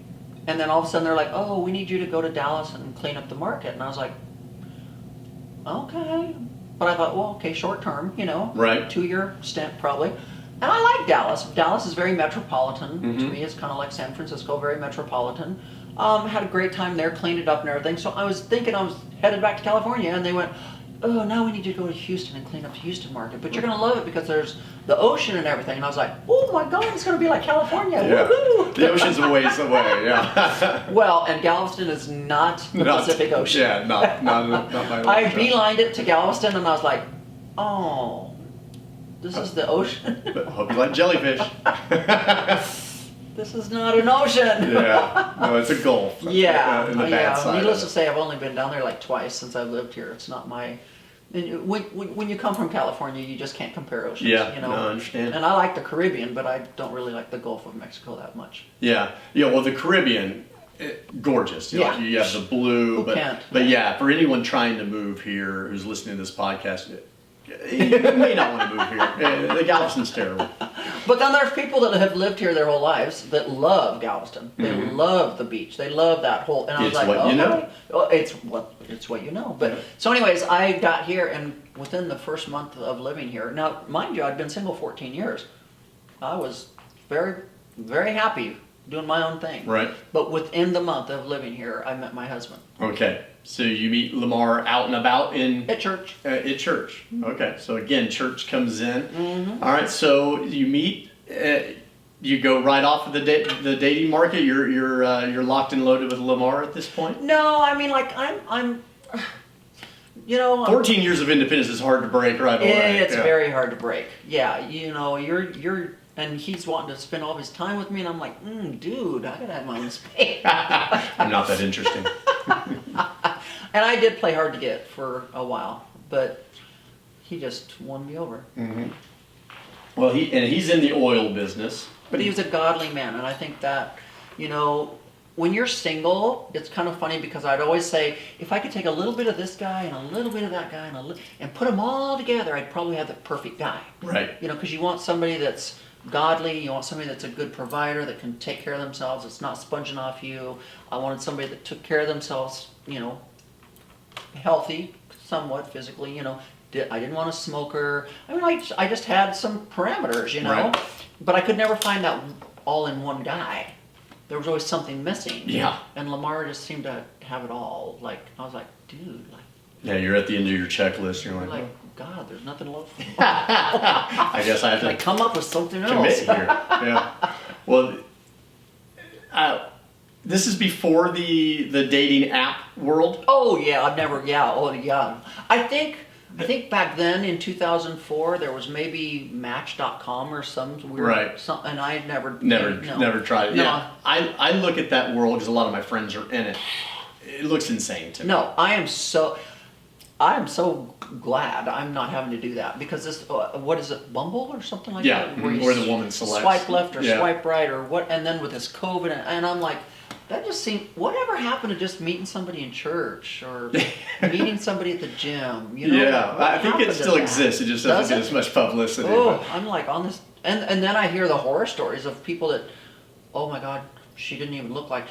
and then all of a sudden they're like, "Oh, we need you to go to Dallas and clean up the market," and I was like, "Okay," but I thought, well, okay, short term, you know, Right. 2-year stint probably, and I like Dallas. Dallas is very metropolitan to Mhm. me. It's kind of like San Francisco, very metropolitan. Had a great time there, cleaned it up and everything. So I was thinking I was headed back to California, and they went, "Oh, now we need you to go to Houston and clean up the Houston market. But you're going to love it because there's the ocean and everything." And I was like, "Oh my God, it's going to be like California." Yeah, Woohoo! the ocean's a ways away. Yeah, Well, and Galveston is not the Pacific Ocean. Yeah, not my. I ocean. beelined it to Galveston, and I was like, "Oh, this is the ocean. But hope you like jellyfish. This is not an ocean." Yeah, no, it's a gulf. Yeah, in the bad side. Needless of to say, I've only been down there like twice since I've lived here. It's not my. And when you come from California, you just can't compare oceans. Yeah, you know? no, I understand. And I like the Caribbean, but I don't really like the Gulf of Mexico that much. Yeah, well, the Caribbean, gorgeous. You know, Yeah. you have the blue, Who can't? but yeah, for anyone trying to move here who's listening to this podcast, you may not want to move here. The Galveston's terrible. But then there's people that have lived here their whole lives that love Galveston. They love the beach. They love that whole. And I was It's like, what oh, you know. well, it's what you know. But so, anyways, I got here, and within the first month of living here, now mind you, I'd been single 14 years. I was very, very happy doing my own thing. Right. But within the month of living here, I met my husband Okay, so you meet Lamar out and about in at church. at church. Okay, so again, church comes in. Mm-hmm. All right, so you meet. You go right off of the dating market. You're locked and loaded with Lamar at this point. No, I mean, like I'm you know. 14 years of independence is hard to break right away. It's Yeah. very hard to break. Yeah, you know, you're and he's wanting to spend all of his time with me, and I'm like, dude, I gotta have my own space. I'm not that interesting. And I did play hard to get for a while, but he just won me over. Mm-hmm. Well, he's in the oil business. But he was a godly man, and I think that, you know, when you're single, it's kind of funny because I'd always say, if I could take a little bit of this guy and a little bit of that guy and put them all together, I'd probably have the perfect guy. Right. You know, because you want somebody that's godly, you want somebody that's a good provider, that can take care of themselves, that's not sponging off you. I wanted somebody that took care of themselves, you know, healthy, somewhat physically, you know. I didn't want a smoker. I mean, I just had some parameters, you know. Right. But I could never find that all in one guy. There was always something missing. Yeah. And Lamar just seemed to have it all. Like, I was like, dude, like, Yeah, you're at the end of your checklist. You're like, God, there's nothing left. I guess I have to Like, come up with something else. commit here. Yeah. Well, this is before the dating app world. Oh yeah, I've never. Yeah. Oh yeah. I think back then in 2004 there was maybe Match.com or some weird. Right. And I never. Never tried it. No. Yeah. I look at that world because a lot of my friends are in it. It looks insane to me. No, I am so glad I'm not having to do that because this. What is it, Bumble or something like Yeah, that? where the woman selects. Swipe left or Yeah. swipe right or what? And then with this COVID, and I'm like. That just seemed. Whatever happened to just meeting somebody in church or meeting somebody at the gym? You know. Yeah, what I think it happened to still that? Exists. It just Does doesn't get it? as much publicity. Oh, but- I'm like on this, and then I hear the horror stories of people that, oh my God, she didn't even look like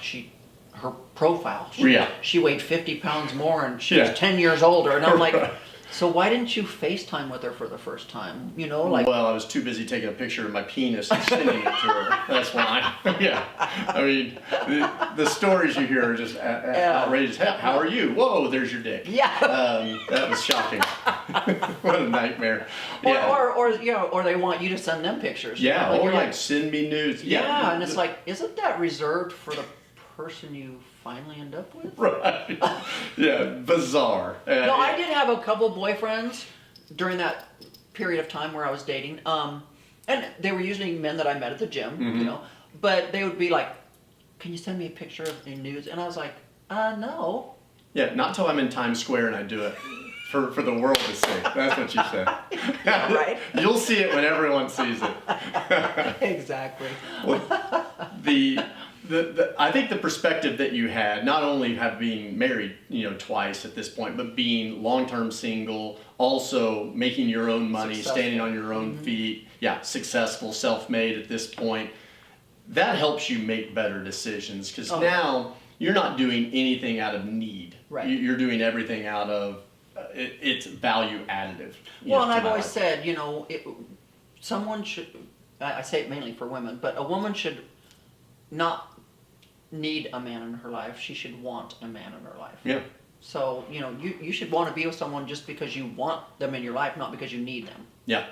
her profile. Yeah. She weighed 50 pounds more and she Yeah. was 10 years older, and I'm like, So why didn't you FaceTime with her for the first time? You know, like. Well, I was too busy taking a picture of my penis and sending it to her. That's why. Yeah. I mean, the stories you hear are just outrageous. How are you? Whoa, there's your dick. Yeah. That was shocking. What a nightmare. Yeah. Or they want you to send them pictures. Yeah. Like, Or you're like send me nudes. Yeah, and it's like, isn't that reserved for the person you finally end up with? Right. Yeah. Bizarre. No, I did have a couple boyfriends during that period of time where I was dating. And they were usually men that I met at the gym, you know. But they would be like, "Can you send me a picture of your nudes?" And I was like, no. Yeah, not till I'm in Times Square and I do it for the world to see. That's what you said. Yeah, right. You'll see it when everyone sees it. Exactly. Well, I think the perspective that you had, not only have being married, twice at this point, but being long-term single, also making your own money, standing on your own feet, successful, self-made at this point, that helps you make better decisions because now you're not doing anything out of need. Right. You're doing everything out of it's value additive. Well, and I've always said, someone should, I say it mainly for women, but a woman should not need a man in her life. She should want a man in her life. Yeah. So, you should want to be with someone just because you want them in your life, not because you need them. Yeah.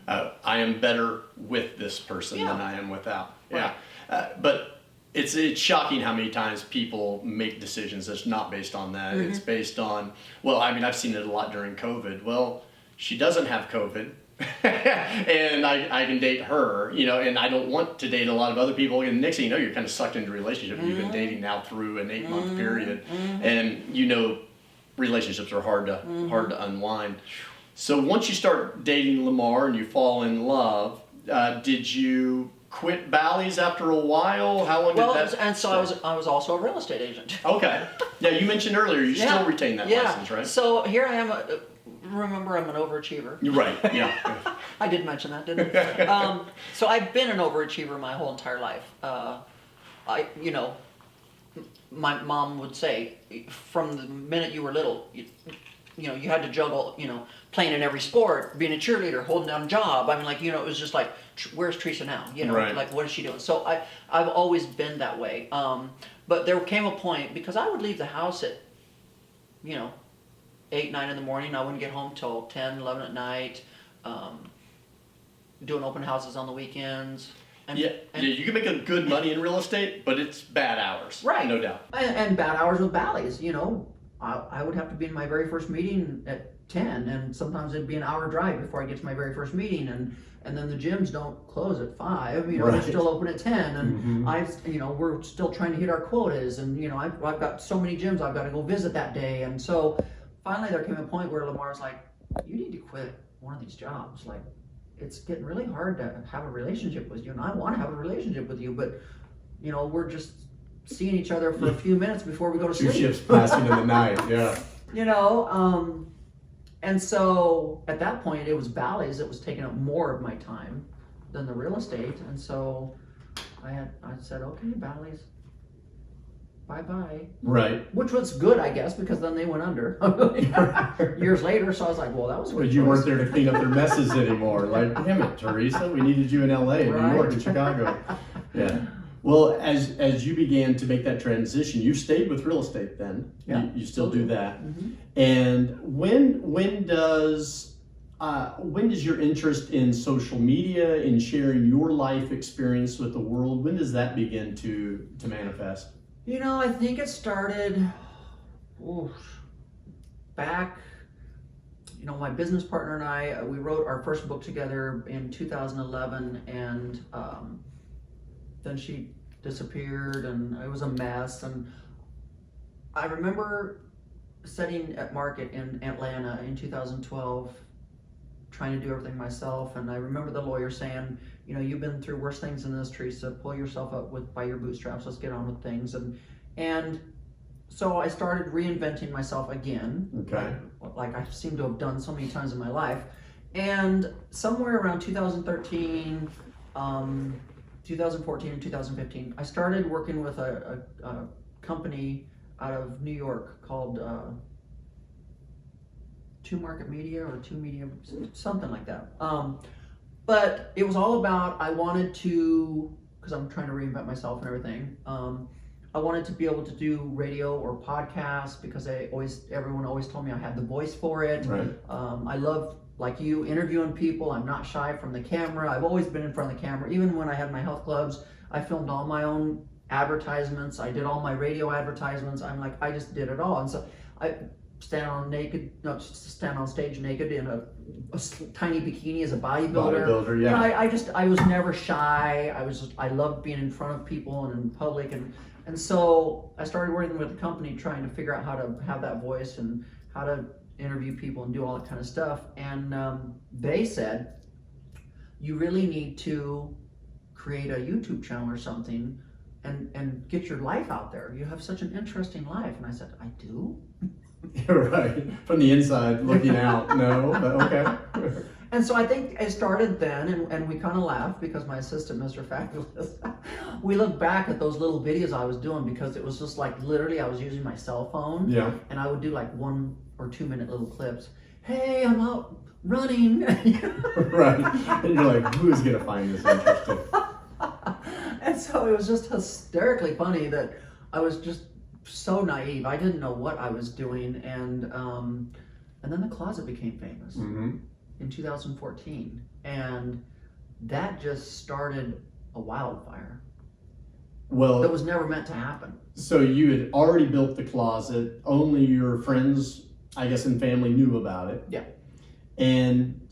I am better with this person than I am without. Right. Yeah. But it's shocking how many times people make decisions that's not based on that. It's based on, I've seen it a lot during COVID. Well, she doesn't have COVID. And I can date her, and I don't want to date a lot of other people. And next thing you know, you're kind of sucked into a relationship. You've been dating now through an 8-month period, and relationships are hard to unwind. So once you start dating Lamar and you fall in love, did you quit Bally's after a while? How long did that? And so I was also a real estate agent. Okay. Yeah, you mentioned earlier you still retain that license, right? So here I am. Remember, I'm an overachiever. You're right. Yeah. I did mention that, didn't I? So I've been an overachiever my whole entire life. My mom would say, from the minute you were little, you had to juggle, playing in every sport, being a cheerleader, holding down a job. I mean, it was just like, where's Theresa now? Right. Like, what is she doing? So I've always been that way. But there came a point, because I would leave the house at, 8, 9 in the morning. I wouldn't get home till 10, 11 at night, doing open houses on the weekends. And you can make a good money in real estate, but it's bad hours. Right. No doubt. And bad hours with Bally's, I would have to be in my very first meeting at 10, and sometimes it'd be an hour drive before I get to my very first meeting, and then the gyms don't close at 5, they're still open at 10, and we're still trying to hit our quotas, and I've got so many gyms I've got to go visit that day, and so finally there came a point where Lamar's like, you need to quit one of these jobs, like, it's getting really hard to have a relationship with you, and I want to have a relationship with you, but we're just seeing each other for a few minutes before we go to sleep. 2 shifts passing in the night, yeah. And so at that point it was Bally's that was taking up more of my time than the real estate, and so I said, okay, Bally's, bye-bye. Right. Which was good, I guess, because then they went under years later, so I was like, well, that was a good But you choice. weren't there to clean up their messes anymore. Like, damn it, Theresa, we needed you in LA, New York, and Chicago. Yeah. Well, as you began to make that transition, you stayed with real estate then. Yeah. You still do that. And when does your interest in social media, in sharing your life experience with the world, when does that begin to manifest? I think it started back, my business partner and I, we wrote our first book together in 2011, and then she disappeared, and it was a mess. And I remember sitting at market in Atlanta in 2012, trying to do everything myself. And I remember the lawyer saying, you've been through worse things than this, Theresa. Pull yourself up by your bootstraps. Let's get on with things. And so I started reinventing myself again. Okay. Like I seem to have done so many times in my life. And somewhere around 2013, 2014 and 2015, I started working with a company out of New York called Two Market Media or Two Media, something like that. But it was all about, I wanted to, because I'm trying to reinvent myself and everything. I wanted to be able to do radio or podcasts because everyone always told me I had the voice for it. Right. I love, like you, interviewing people. I'm not shy from the camera. I've always been in front of the camera. Even when I had my health clubs, I filmed all my own advertisements. I did all my radio advertisements. I just did it all. And so I stand on stage naked in a tiny bikini as a bodybuilder. Yeah. I was never shy. I loved being in front of people and in public, and so I started working with the company trying to figure out how to have that voice and how to interview people and do all that kind of stuff. And they said, you really need to create a YouTube channel or something and get your life out there. You have such an interesting life. And I said, I do? You're right. From the inside looking out, no, but okay. And so I think it started then, and we kind of laughed because my assistant, Mr. Fabulous, we looked back at those little videos I was doing because it was just like literally I was using my cell phone. Yeah. And I would do like 1 or 2 minute little clips. Hey, I'm out running. Right. And you're like, who's going to find this interesting? And so it was just hysterically funny that I was just so naive. I didn't know what I was doing. And then The Closet became famous. Mm-hmm. In 2014, and that just started a wildfire. Well, That was never meant to happen. so you had already built the closet, only your friends, I guess, and family knew about it. Yeah. And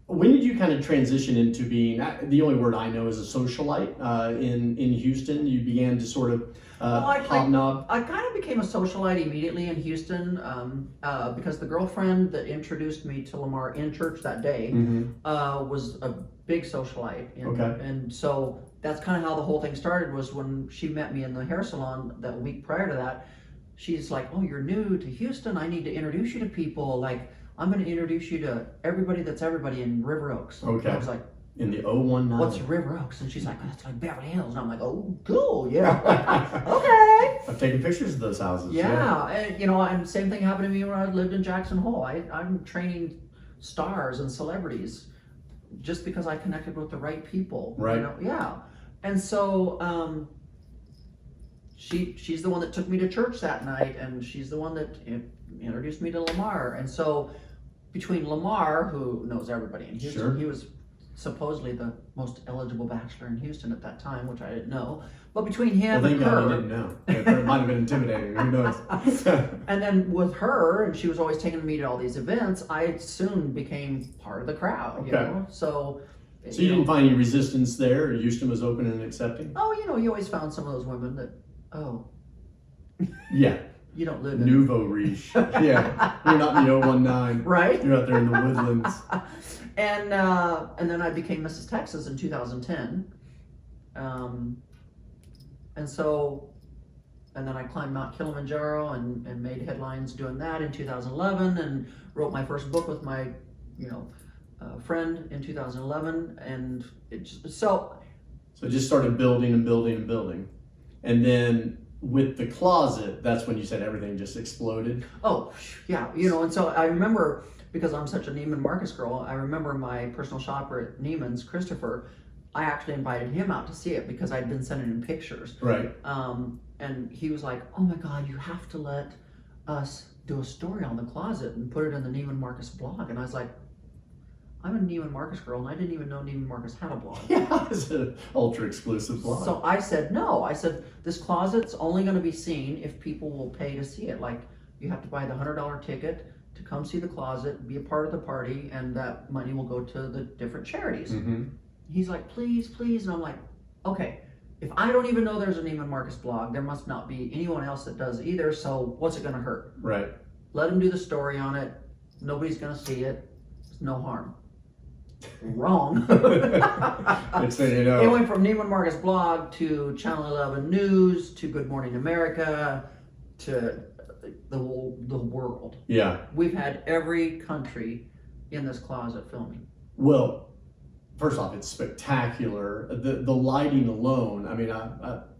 when did you kind of transition into being, the only word I know is a socialite in Houston? You began to sort of hobnob? I kind of became a socialite immediately in Houston because the girlfriend that introduced me to Lamar in church that day was a big socialite. Okay. And so that's kind of how the whole thing started, was when she met me in the hair salon that week prior to that. She's like, oh, you're new to Houston. I need to introduce you to people. Like, I'm going to introduce you to everybody that's everybody in River Oaks. Okay. And I was like, In the 019. what's River Oaks? And she's like, oh, that's like Beverly Hills. And I'm like, oh, cool, yeah. Okay. I've taken pictures of those houses. Yeah, and and same thing happened to me when I lived in Jackson Hole. I'm training stars and celebrities just because I connected with the right people. Right. Yeah. And so she's the one that took me to church that night, and she's the one that introduced me to Lamar. And so between Lamar, who knows everybody in Houston, Sure. he was supposedly the most eligible bachelor in Houston at that time, which I didn't know. But between him Well, thank and God her, you didn't know. It might have been intimidating. Who knows? and then with her, and she was always taking me to all these events, I soon became part of the crowd. Okay. So So you didn't find any resistance there? Houston was open and accepting? Oh, you always found some of those women that, Yeah. you don't live in. Nouveau riche. Yeah. You're not in the 019. Right? You're out there in the woodlands. And then I became Mrs. Texas in 2010. And then I climbed Mount Kilimanjaro and made headlines doing that in 2011, and wrote my first book with my, friend in 2011, and So it just started building and building and building. And then with the closet, that's when you said everything just exploded. Oh, yeah, and so I remember, because I'm such a Neiman Marcus girl, I remember my personal shopper at Neiman's, Christopher, I actually invited him out to see it because I'd been sending him pictures. Right. And he was like, oh my God, you have to let us do a story on the closet and put it in the Neiman Marcus blog. And I was like, I'm a Neiman Marcus girl, and I didn't even know Neiman Marcus had a blog. Yeah, it's an ultra exclusive blog. So I said, no. I said, this closet's only going to be seen if people will pay to see it. Like, you have to buy the $100 ticket to come see the closet, be a part of the party, and that money will go to the different charities. Mm-hmm. He's like, please, please. And I'm like, okay, if I don't even know there's a Neiman Marcus blog, there must not be anyone else that does either, so what's it going to hurt? Right. Let him do the story on it. Nobody's going to see it. There's no harm. Wrong. Next thing you know. It went from Neiman Marcus blog to Channel 11 News to Good Morning America to the world. Yeah. We've had every country in this closet filming. Well, first off, it's spectacular. The lighting alone. I mean,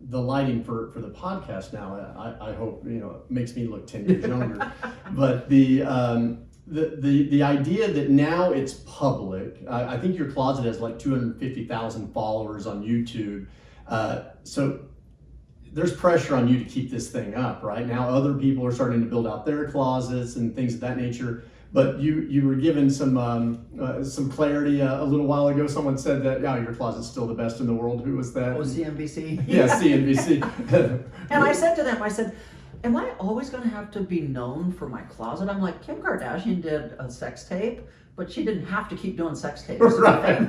the lighting for the podcast now. I hope makes me look 10 years younger. But the idea that now it's public. I think your closet has like 250,000 followers on YouTube. So there's pressure on you to keep this thing up, right? Now other people are starting to build out their closets and things of that nature. But you were given some clarity a little while ago. Someone said that, yeah, your closet's still the best in the world. Who was that? Oh, CNBC. Yeah, CNBC. And I said to them, I said, am I always going to have to be known for my closet? I'm like, Kim Kardashian did a sex tape, but she didn't have to keep doing sex tapes. Right.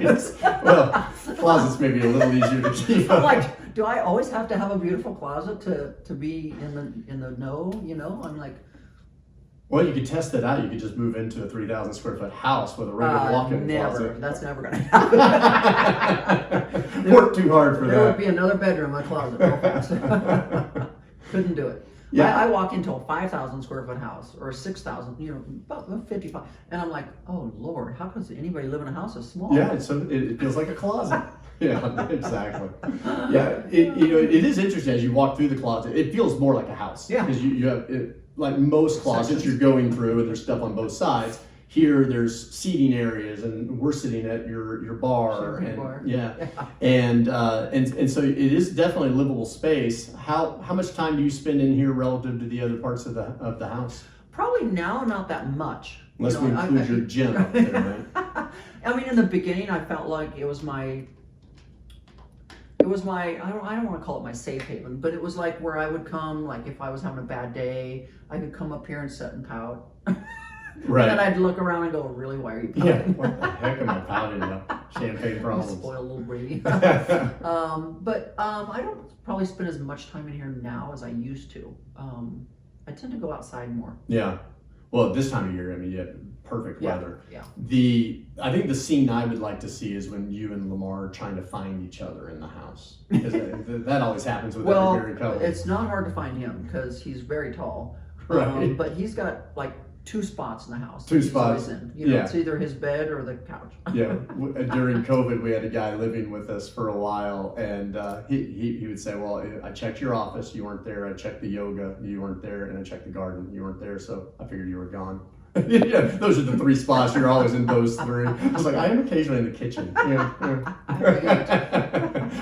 Well, closets may be a little easier to keep. I'm like, do I always have to have a beautiful closet to be in the know? I'm like, well, you could test that out. You could just move into a 3,000 square foot house with a regular walk-in closet. That's never going to happen. Work too hard for that. There would be another bedroom, my closet. No thanks. Couldn't do it. Yeah. I walk into a 5,000 square foot house or a 6,000, about 55, and I'm like, oh Lord, how does anybody live in a house that's small? Yeah, so it feels like a closet. Yeah, exactly. Yeah, it is interesting as you walk through the closet. It feels more like a house. Yeah. Because you have like most closets you're going through and there's stuff on both sides. Here there's seating areas and we're sitting at your bar and bar. Yeah. And so it is definitely a livable space. How much time do you spend in here relative to the other parts of the house? Probably now not that much. Unless we include your gym up there, right? I mean, in the beginning, I felt like it was my. I don't want to call it my safe haven, but it was like where I would come, like if I was having a bad day, I could come up here and sit and pout. Right. And then I'd look around and go, really, why are you pouting? Yeah, what the heck am I pouting about? Champagne problems. Spoiled little baby. But I don't probably spend as much time in here now as I used to. I tend to go outside more. Yeah. Well, at this time of year, I mean, you have perfect weather. Yeah. I think the scene I would like to see is when you and Lamar are trying to find each other in the house. Because that always happens with every married couple. It's not hard to find him because he's very tall. Right. But he's got like 2 spots in the house. Two spots. Yeah. It's either his bed or the couch. Yeah. During COVID, we had a guy living with us for a while, and he would say, well, I checked your office, you weren't there. I checked the yoga, you weren't there. And I checked the garden, you weren't there. So I figured you were gone. Yeah, those are the 3 spots. You're always in those 3. I was like, I am occasionally in the kitchen. Yeah.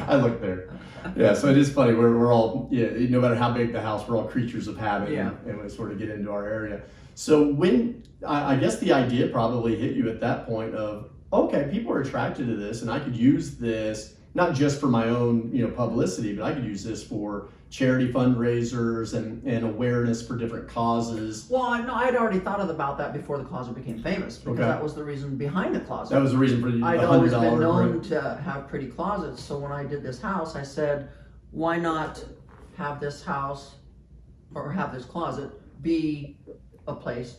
I look there. Yeah, so it is funny. We're all, no matter how big the house, we're all creatures of habit, and we sort of get into our area. So when, I guess the idea probably hit you at that point of, okay, people are attracted to this, and I could use this, not just for my own, publicity, but I could use this for charity fundraisers and awareness for different causes. Well, no, I'd already thought about that before the closet became famous, because that was the reason behind the closet. That was the reason for the $100. I'd always been known to have pretty closets, so when I did this house, I said, why not have this house, or have this closet, be a place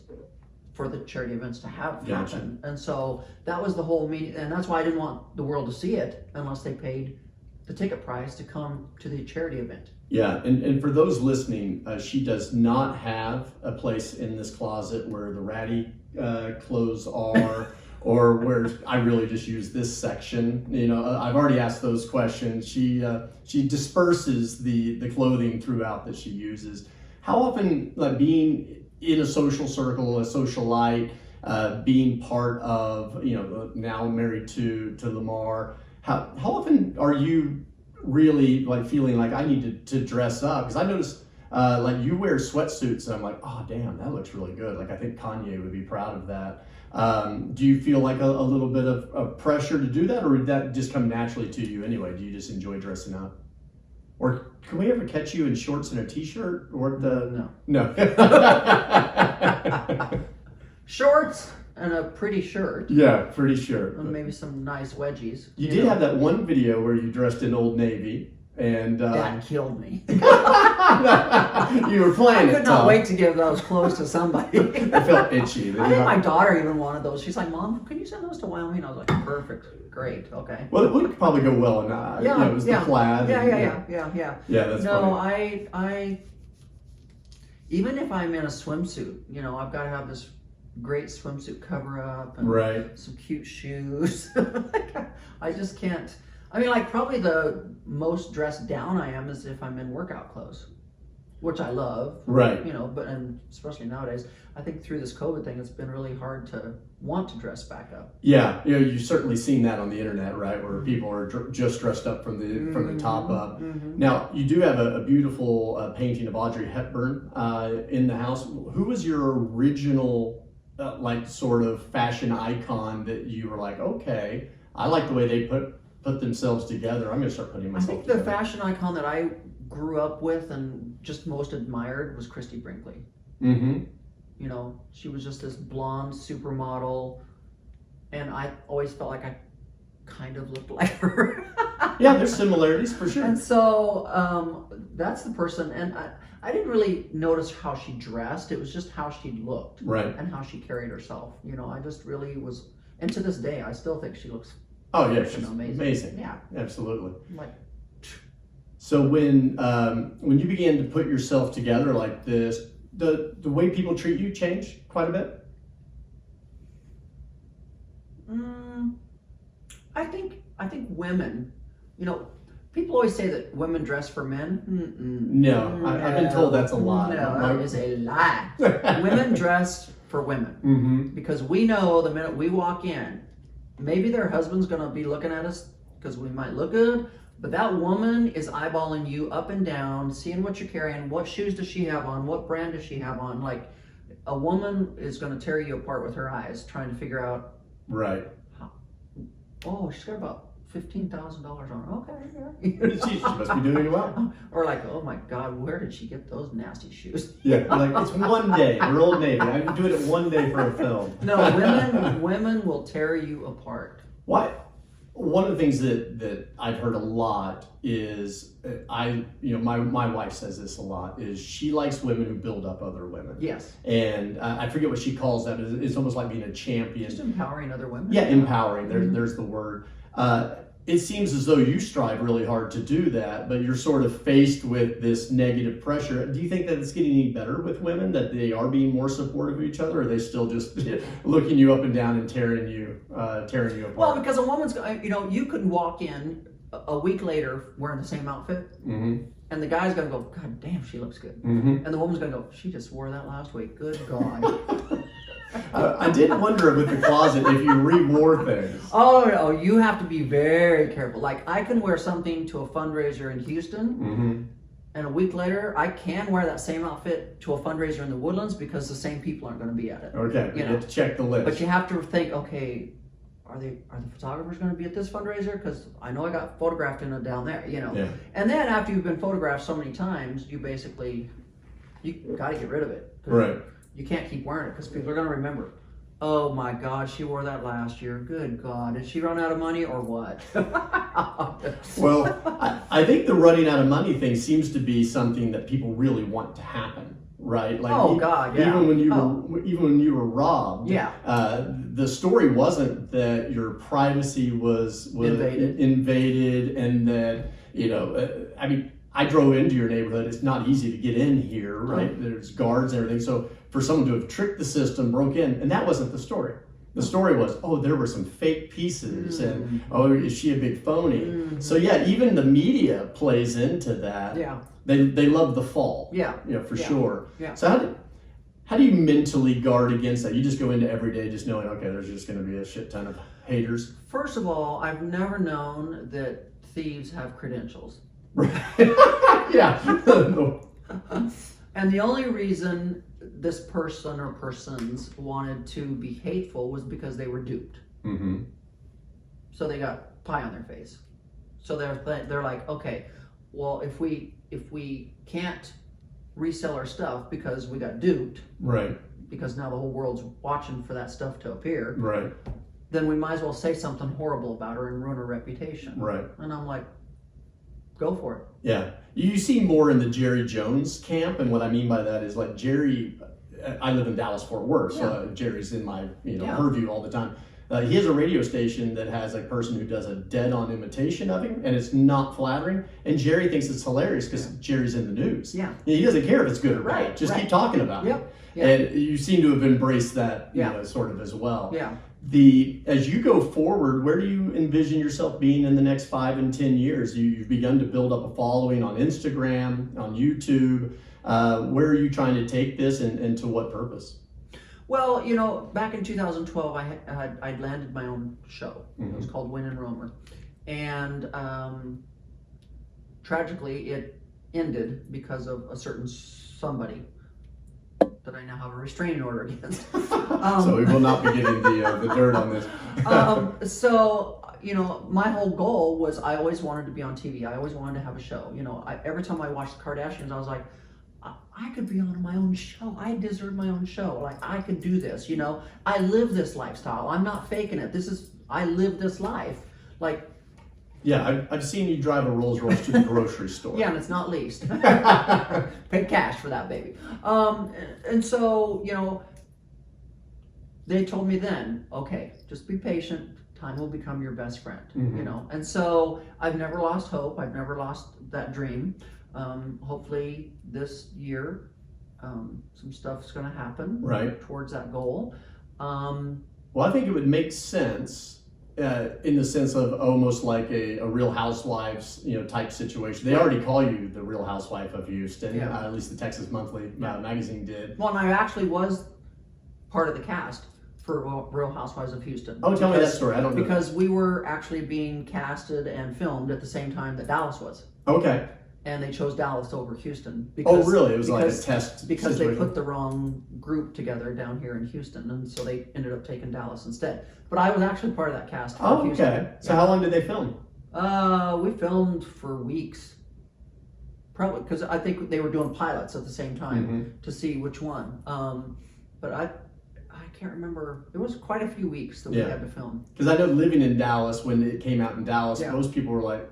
for the charity events to happen. And so that was the whole meaning, and that's why I didn't want the world to see it unless they paid the ticket price to come to the charity event. Yeah, and for those listening, she does not have a place in this closet where the ratty clothes are, or where I really just use this section. I've already asked those questions. She disperses the clothing throughout that she uses. How often, being in a social circle, a socialite, being part of, now married to Lamar, how often are you really feeling like I need to dress up? Because I noticed you wear sweatsuits and I'm like, oh damn, that looks really good. I think Kanye would be proud of that. Do you feel like a little bit of pressure to do that, or did that just come naturally to you anyway? Do you just enjoy dressing up? Or can we ever catch you in shorts and a t-shirt? Or No. Shorts and a pretty shirt. Yeah, pretty shirt. And maybe some nice wedgies. You did have that one video where you dressed in Old Navy, and that killed me. You were playing it. I could not wait to give those clothes to somebody. I felt itchy. I think my daughter even wanted those. She's like, Mom, can you send those to Wyoming? I was like, perfect, great, okay. Well, it would probably go well in it was the plaid. Yeah. Yeah, that's funny. I even if I'm in a swimsuit, I've got to have this great swimsuit cover up and Right. some cute shoes. I just can't. I mean, like probably the most dressed down I am is if I'm in workout clothes, which I love. Right. You know, but and especially nowadays, I think through this COVID thing, it's been really hard to want to dress back up. Yeah, you know, you've certainly seen that on the internet, right, where people are just dressed up from the top up. Mm-hmm. Now, you do have a beautiful painting of Audrey Hepburn in the house. Who was your original, like, sort of fashion icon that you were like, okay, I like the way they put themselves together. I'm going to start putting I myself think the together. fashion icon that I grew up with and just most admired was Christy Brinkley. Mm-hmm. You know, she was just this blonde supermodel, and I always felt like I kind of looked like her. Yeah, there's similarities for sure. And so that's the person, and I didn't really notice how she dressed. It was just how she looked Right. and how she carried herself. You know, I just really was, and to this day, I still think she looks Oh, yeah, she's amazing. amazing. Yeah. Absolutely. like. So when you began to put yourself together like this, the way people treat you changed quite a bit? I think women, you know, people always say that women dress for men. No, I've been told that's a lie. No, that is a lie. Women dress for women Mm-hmm. because we know the minute we walk in, maybe their husband's gonna be looking at us because we might look good, but that woman is eyeballing you up and down, seeing what you're carrying, what shoes does she have on, what brand does she have on. Like, a woman is gonna tear you apart with her eyes, trying to figure out, Right. oh, she's got about $15,000 on. Okay, She must be doing well. Or like, oh my God, where did she get those nasty shoes? Yeah, like it's one day. We're Old Navy. I'm doing it one day for a film. No, women will tear you apart. Why? One of the things that I've heard a lot is my wife says this a lot is she likes women who build up other women. Yes, And I forget what she calls that. It's almost like being a champion. just empowering other women. Yeah, empowering. There's the word. It seems as though you strive really hard to do that, but you're sort of faced with this negative pressure. Do you think that it's getting any better with women, that they are being more supportive of each other, or are they still just looking you up and down and tearing you apart? Well, because a woman's, you know, you could walk in a week later wearing the same outfit, Mm-hmm. and the guy's gonna go, God damn, she looks good. Mm-hmm. And the woman's gonna go, she just wore that last week. Good God. I did wonder with the closet if you re-wore things. Oh no, you have to be very careful. Like, I can wear something to a fundraiser in Houston, Mm-hmm. and a week later I can wear that same outfit to a fundraiser in the Woodlands because the same people aren't going to be at it. Okay, you know. have to check the list. But you have to think, okay, are the photographers going to be at this fundraiser? Because I know I got photographed in it down there, you know. Yeah. And then after you've been photographed so many times, you got to get rid of it. 'Cause Right. You can't keep wearing it because people are going to remember. Oh my God, she wore that last year. Good God, did she run out of money or what? Well, I think the running out of money thing seems to be something that people really want to happen, right? Like, Oh, God, yeah. Even when you were robbed, Yeah. The story wasn't that your privacy was invaded, and that I mean, I drove into your neighborhood. It's not easy to get in here, right? There's guards and everything. So for someone to have tricked the system, broke in, and that wasn't the story. The story was, oh, there were some fake pieces, and oh, is she a big phony? So yeah, even the media plays into that. Yeah. They love the fall. Yeah. For sure. Yeah. So how do you mentally guard against that? You just go into every day just knowing, okay, there's just going to be a shit ton of haters. First of all, I've never known that thieves have credentials. Yeah. And the only reason this person or persons wanted to be hateful was because they were duped. Mm-hmm. So they got pie on their face. So they're like, okay, well, if we can't resell our stuff because we got duped, Right. because now the whole world's watching for that stuff to appear, Right. then we might as well say something horrible about her and ruin her reputation. Right. And I'm like, go for it. Yeah. You see more in the Jerry Jones camp, and what I mean by that is like Jerry. I live in Dallas-Fort Worth, so Jerry's in my purview all the time. He has a radio station that has a person who does a dead-on imitation of him, and it's not flattering. And Jerry thinks it's hilarious because Jerry's in the news. Yeah. He doesn't care if it's good or bad. Right, Just right. keep talking about it. Yep. Yeah. And you seem to have embraced that, Yeah. sort of as well. Yeah. As you go forward, where do you envision yourself being in the next 5 and 10 years? You've begun to build up a following on Instagram, on YouTube. Where are you trying to take this, and to what purpose? Well, back in 2012, I'd landed my own show. It was called Win and Roemer, and tragically, it ended because of a certain somebody that I now have a restraining order against. So we will not be getting the dirt on this. So, my whole goal was I always wanted to be on TV. I always wanted to have a show. Every time I watched the Kardashians, I was like, I could be on my own show. I deserve my own show. Like, I could do this. I live this lifestyle. I'm not faking it. I live this life. Like, yeah, I've seen you drive a Rolls Royce to the grocery store. yeah, and it's not leased. Paid cash for that baby. And so, they told me then, okay, just be patient. Time will become your best friend. And so I've never lost hope. I've never lost that dream. Hopefully this year, some stuff's going to happen towards that goal. Well, I think it would make sense in the sense of almost like a Real Housewives, type situation. They already call you the Real Housewife of Houston. Yeah. At least the Texas Monthly magazine did. Well, and I actually was part of the cast for Real Housewives of Houston. Oh, tell me that story. I don't know. Because we were actually being casted and filmed at the same time that Dallas was. Okay. And they chose Dallas over Houston. Because, oh, really? It was like a test because situation. they put the wrong group together down here in Houston, and so they ended up taking Dallas instead. But I was actually part of that cast. Oh, Houston. okay. So how long did they film? We filmed for weeks. Probably because I think they were doing pilots at the same time to see which one. But I can't remember. There was quite a few weeks that we had to film. Because I know living in Dallas, when it came out in Dallas, most people were like,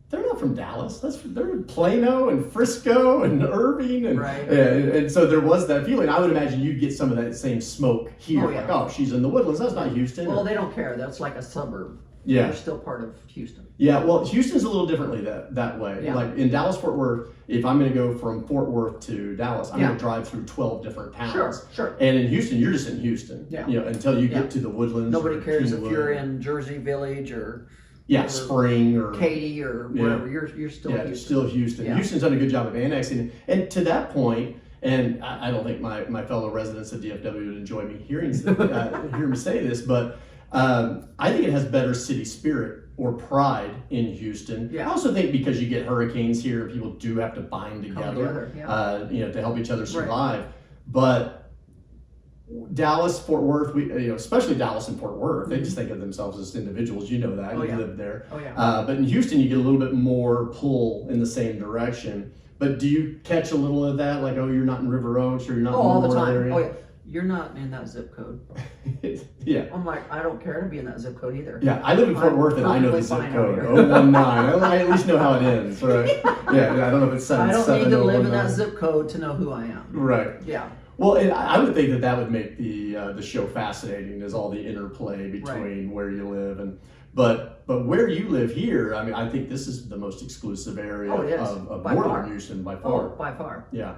they're not from Dallas. They're in Plano and Frisco and Irving, and so there was that feeling. I would imagine you'd get some of that same smoke here. Like, oh, she's in the Woodlands. That's not Houston. Well, they don't care. That's like a suburb. Yeah, they're still part of Houston. Yeah, well, Houston's a little differently that way. Yeah. Like in Dallas, Fort Worth, if I'm going to go from Fort Worth to Dallas, I'm going to drive through 12 different towns. Sure. And in Houston, you're just in Houston. Yeah. Until you get to the Woodlands. Nobody cares if Kingwood. you're in Jersey Village or Spring or Katy or wherever. You're still Houston. Still Houston. Yeah. Houston's done a good job of annexing, and to that point, and I don't think my fellow residents of DFW would enjoy me hear me say this, but I think it has better city spirit or pride in Houston. Yeah. I also think because you get hurricanes here, people do have to bind together, to help each other survive. Right. But Dallas, Fort Worth, especially Dallas and Fort Worth, they just think of themselves as individuals. You know that. You live there. Oh, yeah. But in Houston, you get a little bit more pull in the same direction. But do you catch a little of that? Like, you're not in River Oaks, or you're not in the all the rural time. area? Oh, yeah. You're not in that zip code. Yeah. I'm like, I don't care to be in that zip code either. Yeah, I live in Fort Worth and I know the zip code. 019. I at least know how it ends, right? Yeah, I don't know if it's 7. I don't need to live in that zip code to know who I am. Right. Yeah. Well, and I would think that would make the show fascinating, is all the interplay between where you live but where you live here. I mean, I think this is the most exclusive area of northern Houston by far. Oh, by far. Yeah.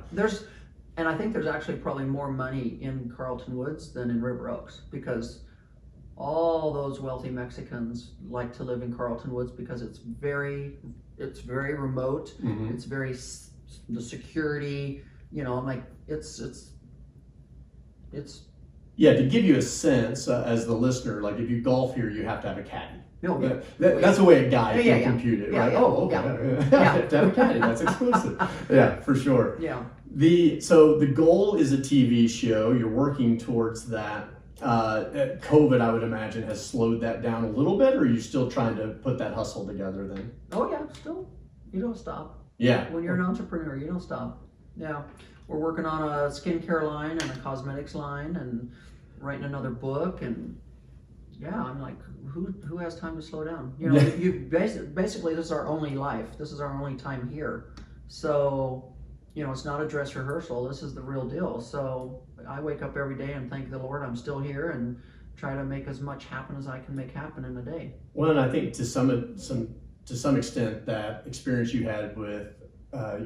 And I think there's actually probably more money in Carlton Woods than in River Oaks, because all those wealthy Mexicans like to live in Carlton Woods because it's very remote. It's the security. I'm like it's. Yeah, to give you a sense as the listener, like if you golf here, you have to have a caddy. No, that's the way a guy can compute it, right? Yeah, oh, okay. You have to have a caddy. That's exclusive. Yeah, for sure. Yeah. So the goal is a TV show. You're working towards that. COVID, I would imagine, has slowed that down a little bit, or are you still trying to put that hustle together then? Oh yeah, still. You don't stop. Yeah. When you're an entrepreneur, you don't stop. Yeah. We're working on a skincare line and a cosmetics line and writing another book, and I'm like, who has time to slow down? You basically, this is our only life. This is our only time here. So, it's not a dress rehearsal. This is the real deal. So I wake up every day and thank the Lord I'm still here, and try to make as much happen as I can make happen in a day. Well, and I think to some extent that experience you had with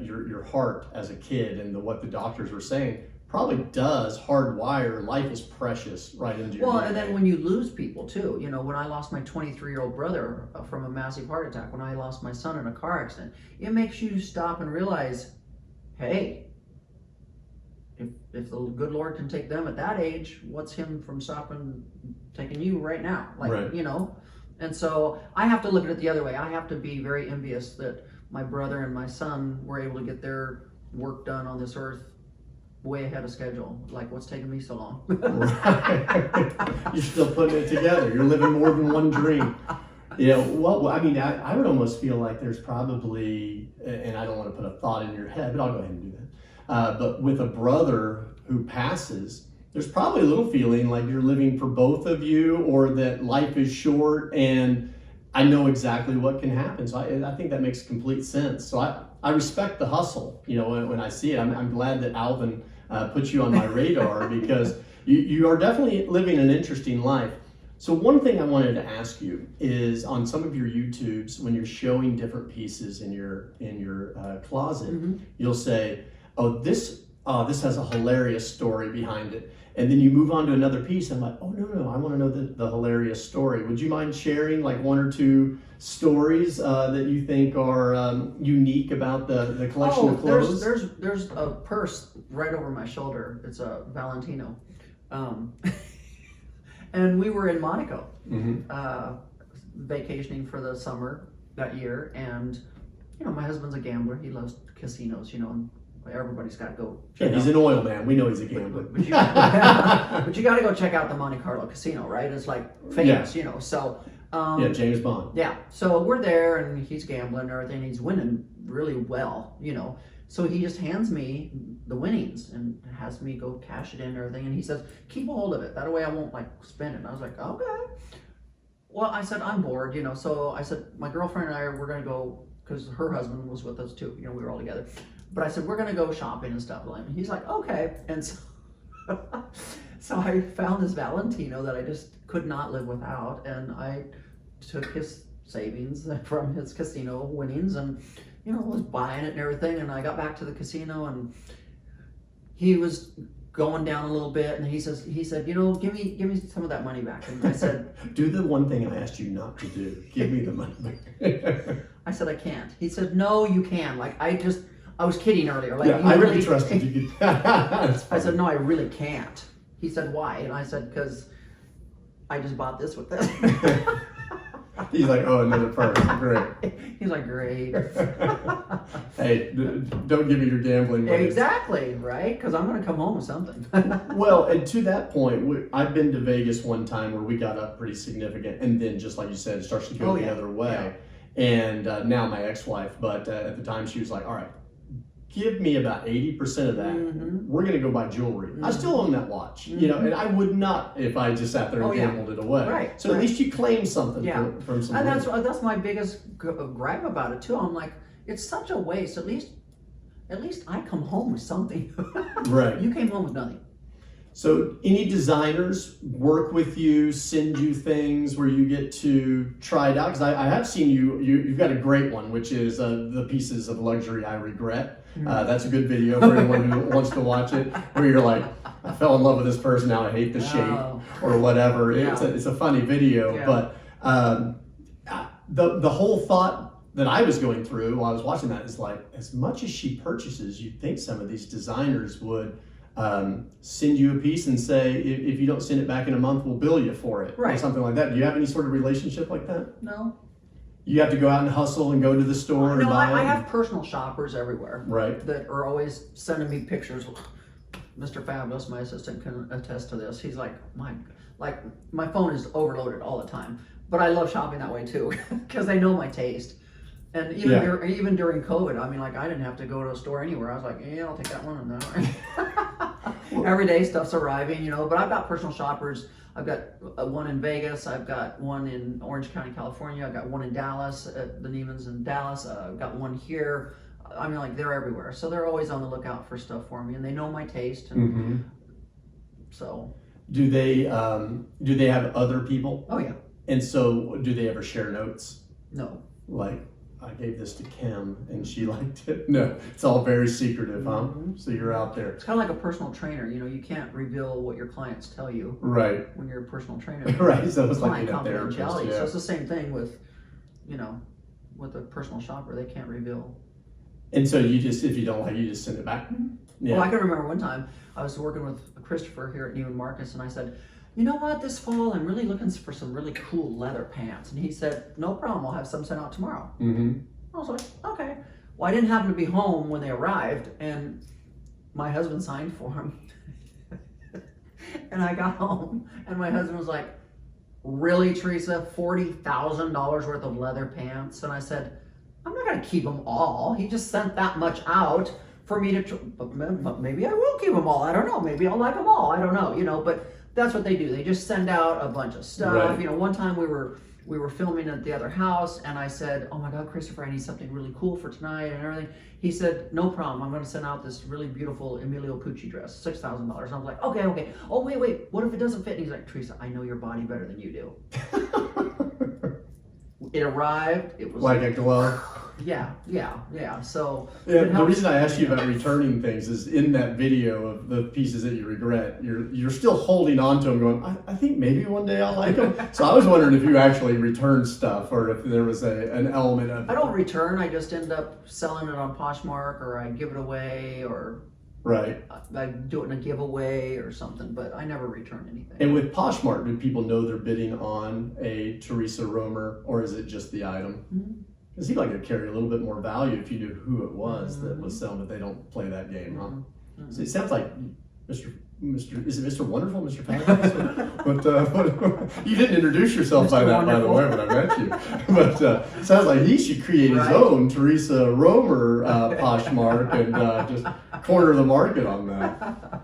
your heart as a kid and what the doctors were saying probably does hardwire life is precious right into your Well, DNA. and then when you lose people too, when I lost my 23-year-old brother from a massive heart attack, when I lost my son in a car accident, it makes you stop and realize, hey, if the good Lord can take them at that age, what's him from stopping taking you right now? Right. And so I have to look at it the other way. I have to be very envious that my brother and my son were able to get their work done on this earth way ahead of schedule. Like, what's taking me so long? You're still putting it together. You're living more than one dream. Well, I mean, I would almost feel like there's probably, and I don't want to put a thought in your head, but I'll go ahead and do that. But with a brother who passes, there's probably a little feeling like you're living for both of you, or that life is short and I know exactly what can happen. So I think that makes complete sense. So I respect the hustle, when I see it. I'm glad that Alvin put you on my radar because you are definitely living an interesting life. So one thing I wanted to ask you is on some of your YouTubes, when you're showing different pieces in your closet, you'll say, oh, this has a hilarious story behind it. And then you move on to another piece. I'm like, oh, no, I want to know the hilarious story. Would you mind sharing like one or two stories that you think are unique about the collection of clothes? There's a purse right over my shoulder. It's a Valentino. And we were in Monaco, vacationing for the summer that year. And, my husband's a gambler. He loves casinos, and everybody's got to go. Yeah, he's an oil man. We know he's a gambler. But you got to go check out the Monte Carlo casino, right? It's like famous, So yeah, James Bond. Yeah. So we're there, and he's gambling and everything. He's winning really well, So he just hands me the winnings and has me go cash it in and everything. And he says, "Keep a hold of it. That way I won't spend it." And I was like, "Okay." Well, I said, I'm bored, So I said, my girlfriend and I we're gonna go, because her husband was with us too. We were all together. But I said, we're going to go shopping and stuff. And he's like, okay. And so I found this Valentino that I just could not live without. And I took his savings from his casino winnings and, was buying it and everything. And I got back to the casino and he was going down a little bit. And he said, give me some of that money back. And I said, do the one thing I asked you not to do. Give me the money back. I said, I can't. He said, no, you can. I was kidding earlier. I really trusted you. I said, no, I really can't. He said, why? And I said, because I just bought this with this. He's like, oh, another purse. Great. He's like, great. Hey, don't give me your gambling money. Exactly, right? Because I'm going to come home with something. Well, and to that point, I've been to Vegas one time where we got up pretty significant. And then, just like you said, it starts to go the other way. Yeah. And now my ex-wife, but at the time she was like, all right, give me about 80% of that. We're going to go buy jewelry. I still own that watch, and I would not if I just sat there and gambled it away. Right. So at least you claim something from some. And that's my biggest gripe about it too. I'm like, it's such a waste. At least I come home with something. Right. You came home with nothing. So any designers work with you, send you things where you get to try it out? Because I have seen you've got a great one, which is the pieces of luxury I regret. That's a good video for anyone who wants to watch it, where you're like, I fell in love with this person, now I hate the shape or whatever. Yeah. It's a funny video, but the whole thought that I was going through while I was watching that is like, as much as she purchases, you'd think some of these designers would send you a piece and say, if you don't send it back in a month, we'll bill you for it, or something like that. Do you have any sort of relationship like that? No. You have to go out and hustle and go to the store and buy it? I have personal shoppers everywhere. Right. That are always sending me pictures. Mr. Fabulous, my assistant, can attest to this. He's like, my phone is overloaded all the time. But I love shopping that way too, because they know my taste. And even during COVID, I mean, I didn't have to go to a store anywhere. I was like, yeah, I'll take that one and that one. Everyday stuff's arriving, but I've got personal shoppers. I've got one in Vegas. I've got one in Orange County, California. I've got one in Dallas, at the Neiman's in Dallas. I've got one here. I mean, they're everywhere. So they're always on the lookout for stuff for me, and they know my taste. And so. Do they have other people? Oh yeah. And so do they ever share notes? No. Like, I gave this to Kim and she liked it. No, it's all very secretive, huh? Mm-hmm. So you're out there. It's kind of like a personal trainer. You know, you can't reveal what your clients tell you Right. when you're a personal trainer. Right. So it's like Client being a therapist. confidentiality. Yeah. So it's the same thing with, you know, with a personal shopper. They can't reveal. And so you just, if you don't like, you just send it back. Yeah. Well, I can remember one time I was working with Christopher here at Neiman Marcus, and I said, you know what, this fall I'm really looking for some really cool leather pants. And he said, no problem, I'll have some sent out tomorrow. Mm-hmm. I was like, okay. Well, I didn't happen to be home when they arrived, and my husband signed for them. And I got home, and my husband was like, really, Theresa, $40,000 worth of leather pants? And I said, I'm not going to keep them all. He just sent that much out for me to, but maybe I will keep them all. I don't know. Maybe I'll like them all. I don't know, you know, but that's what they do. They just send out a bunch of stuff. Right. You know, one time we were filming at the other house, and I said, oh my God, Christopher, I need something really cool for tonight and everything. He said, no problem. I'm going to send out this really beautiful Emilio Pucci dress, $6,000. And I was like, okay. Oh, wait. What if it doesn't fit? And he's like, Theresa, I know your body better than you do. It arrived. It was like a glove. Yeah. So Yeah, the reason I asked you about returning things is in that video of the pieces that you regret, you're still holding on to them going, I think maybe one day I'll like them. So I was wondering if you actually returned stuff or if there was an element of... I don't return. I just end up selling it on Poshmark, or I give it away, or Right. I do it in a giveaway or something, but I never return anything. And with Poshmark, do people know they're bidding on a Theresa Roemer, or is it just the item? Mm-hmm. It seemed like it'd carry a little bit more value if you knew who it was that was selling, but they don't play that game, huh? Mm-hmm. So it sounds like Mr. Is it Mr. Wonderful, Mr. Paradise? What you didn't introduce yourself Mr. by that, by the Wonderful. way, when I met you. But it sounds like he should create his Right. own Theresa Roemer Poshmark and just corner the market on that.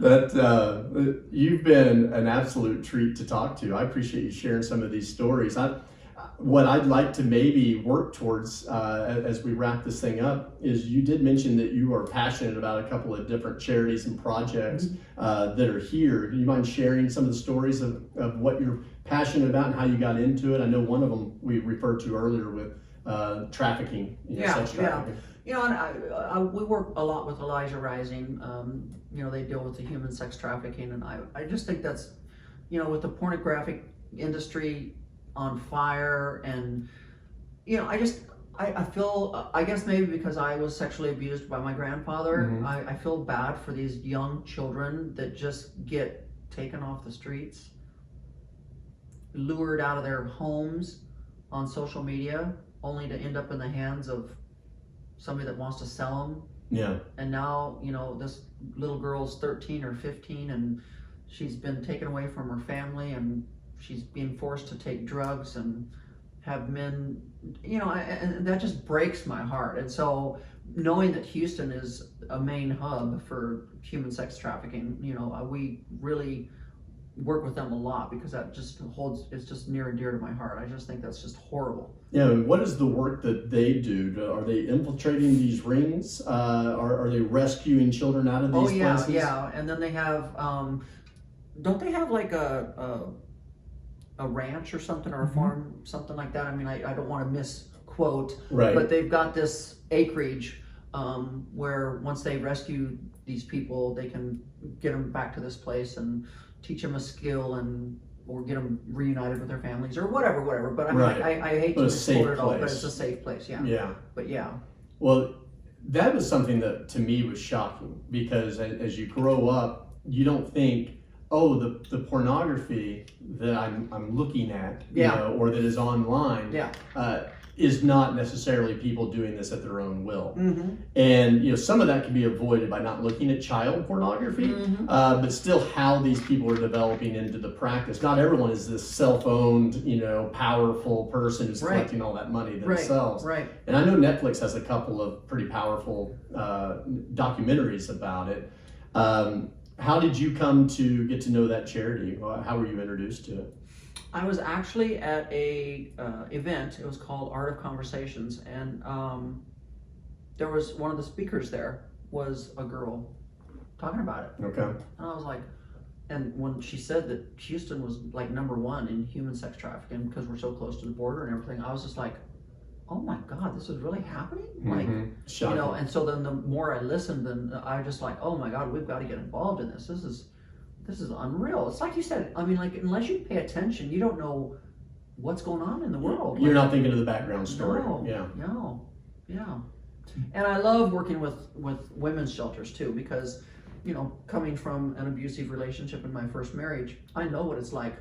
That you've been an absolute treat to talk to. I appreciate you sharing some of these stories. What I'd like to maybe work towards as we wrap this thing up is you did mention that you are passionate about a couple of different charities and projects that are here. Do you mind sharing some of the stories of what you're passionate about and how you got into it? I know one of them we referred to earlier with trafficking, sex trafficking. You know, and we work a lot with Elijah Rising. You know, they deal with the human sex trafficking, and I just think that's, you know, with the pornographic industry on fire, and you know, I feel, I guess maybe because I was sexually abused by my grandfather, I feel bad for these young children that just get taken off the streets, lured out of their homes on social media, only to end up in the hands of somebody that wants to sell them. Yeah. And now, you know, this little girl's 13 or 15, and she's been taken away from her family, and she's being forced to take drugs and have men, you know, and that just breaks my heart. And so knowing that Houston is a main hub for human sex trafficking, you know, we really work with them a lot, because that just it's just near and dear to my heart. I just think that's just horrible. Yeah, and what is the work that they do? Are they infiltrating these rings? Are they rescuing children out of these places? Yeah. And then they have, don't they have like a ranch or something, or a farm, something like that? I mean, I don't want to misquote, Right. but they've got this acreage where once they rescue these people, they can get them back to this place and teach them a skill, or get them reunited with their families, or whatever. But I mean, Right. I hate But to a safe misquote it all, but place. it's a safe place, yeah. Yeah. But yeah. Well, that was something that to me was shocking, because as you grow up, you don't think, oh, the pornography that I'm looking at, you Yeah. know, or that is online, Yeah. is not necessarily people doing this at their own will. Mm-hmm. And you know, some of that can be avoided by not looking at child pornography, but still how these people are developing into the practice. Not everyone is this self-owned, you know, powerful person who's Right. collecting all that money themselves. Right. And I know Netflix has a couple of pretty powerful documentaries about it. How did you come to get to know that charity? How were you introduced to it? I was actually at a event. It was called Art of Conversations, and there was one of the speakers there was a girl talking about it, Okay. and I was like, and when she said that Houston was like #1 in human sex trafficking because we're so close to the border and everything, I was just like, oh my God, this is really happening? Like, Shocking. you know, and so then the more I listened, then I just like, oh my God, we've got to get involved in this. This is unreal. It's like you said, I mean, like, unless you pay attention, you don't know what's going on in the world. You're like, not thinking of the background story. No. And I love working with women's shelters too, because, you know, coming from an abusive relationship in my first marriage, I know what it's like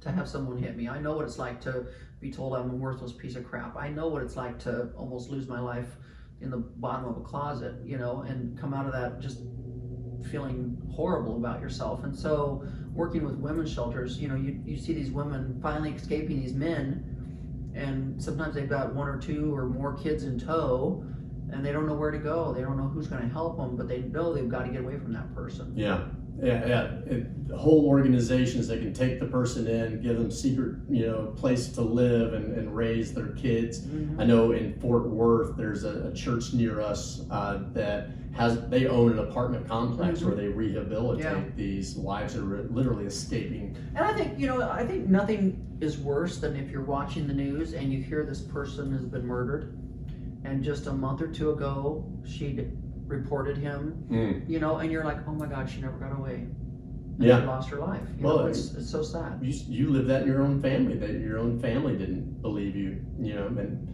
to have someone hit me. I know what it's like to be told I'm a worthless piece of crap. I know what it's like to almost lose my life in the bottom of a closet, you know, and come out of that just feeling horrible about yourself. And so working with women's shelters, you know, you see these women finally escaping these men, and sometimes they've got 1 or 2 or more kids in tow, and they don't know where to go. They don't know who's going to help them, but they know they've got to get away from that person. Yeah. Whole organizations that can take the person in, give them secret, you know, place to live and raise their kids. I know in Fort Worth, there's a church near us that they own an apartment complex where they rehabilitate these wives that are literally escaping. And I think, you know, I think nothing is worse than if you're watching the news and you hear this person has been murdered, and just a month or 2 ago she'd reported him, you know, and you're like, oh my God, she never got away. And she lost her life. You know, it's so sad. You live that in your own family, that your own family didn't believe you, you know, and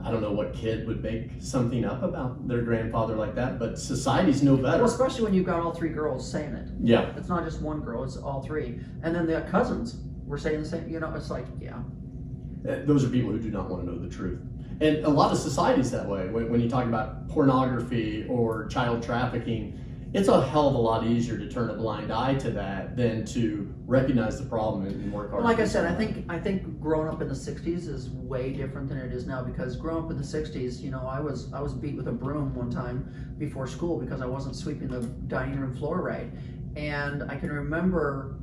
I don't know what kid would make something up about their grandfather like that, but society's no better. Well, especially when you've got all 3 girls saying it. Yeah. It's not just one girl, it's all 3. And then the cousins were saying the same, you know, it's like, Those are people who do not want to know the truth. And a lot of society's that way. When you talk about pornography or child trafficking, it's a hell of a lot easier to turn a blind eye to that than to recognize the problem and work hard. Well, like I said, I think growing up in the 60s is way different than it is now, because growing up in the 60s, you know, I was beat with a broom one time before school because I wasn't sweeping the dining room floor right. And I can remember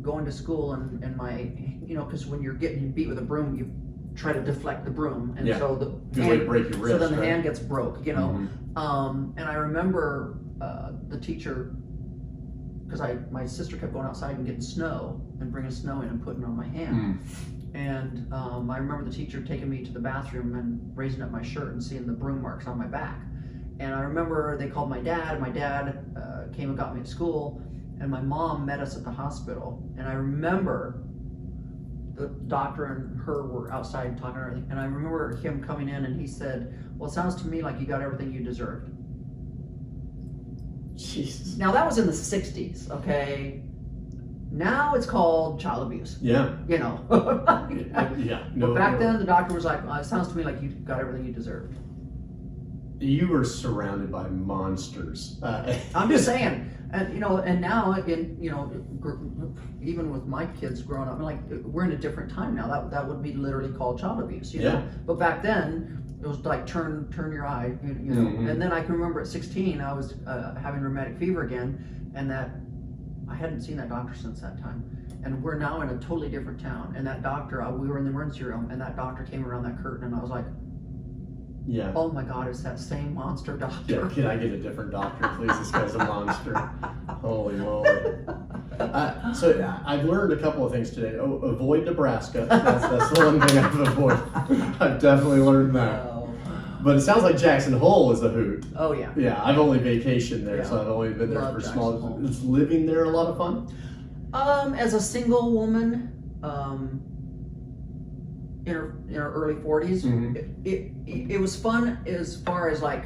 going to school and my, you know, because when you're getting beat with a broom, you try to deflect the broom, and so the hand, break your wrist, so then the right? hand gets broke, you know. And I remember the teacher, because my sister kept going outside and getting snow and bringing snow in and putting it on my hand. And I remember the teacher taking me to the bathroom and raising up my shirt and seeing the broom marks on my back. And I remember they called my dad, and my dad came and got me at school, and my mom met us at the hospital. And I remember the doctor and her were outside talking and everything, and I remember him coming in and he said, well, it sounds to me like you got everything you deserved. Jesus. Now that was in the 60s, okay? Now it's called child abuse. Yeah. You know. No, but back then the doctor was like, it sounds to me like you got everything you deserved. You were surrounded by monsters. I'm just saying. And you know, and now in, you know, even with my kids growing up, like, we're in a different time now. That would be literally called child abuse, you know. But back then it was like turn your eye, you know. And then I can remember at 16 I was having rheumatic fever again, and that I hadn't seen that doctor since that time. And we're now in a totally different town. And that doctor, we were in the emergency room, and that doctor came around that curtain, and I was like, oh my God, it's that same monster doctor. Yeah, can I get a different doctor, please? This guy's a monster. Holy moly. So I've learned a couple of things today. Avoid Nebraska. That's the one thing I've avoided. I've definitely learned that. But it sounds like Jackson Hole is a hoot. Oh yeah. Yeah, I've only vacationed there, so I've only been there for small. Is living there a lot of fun? As a single woman, in her early 40s, it was fun as far as like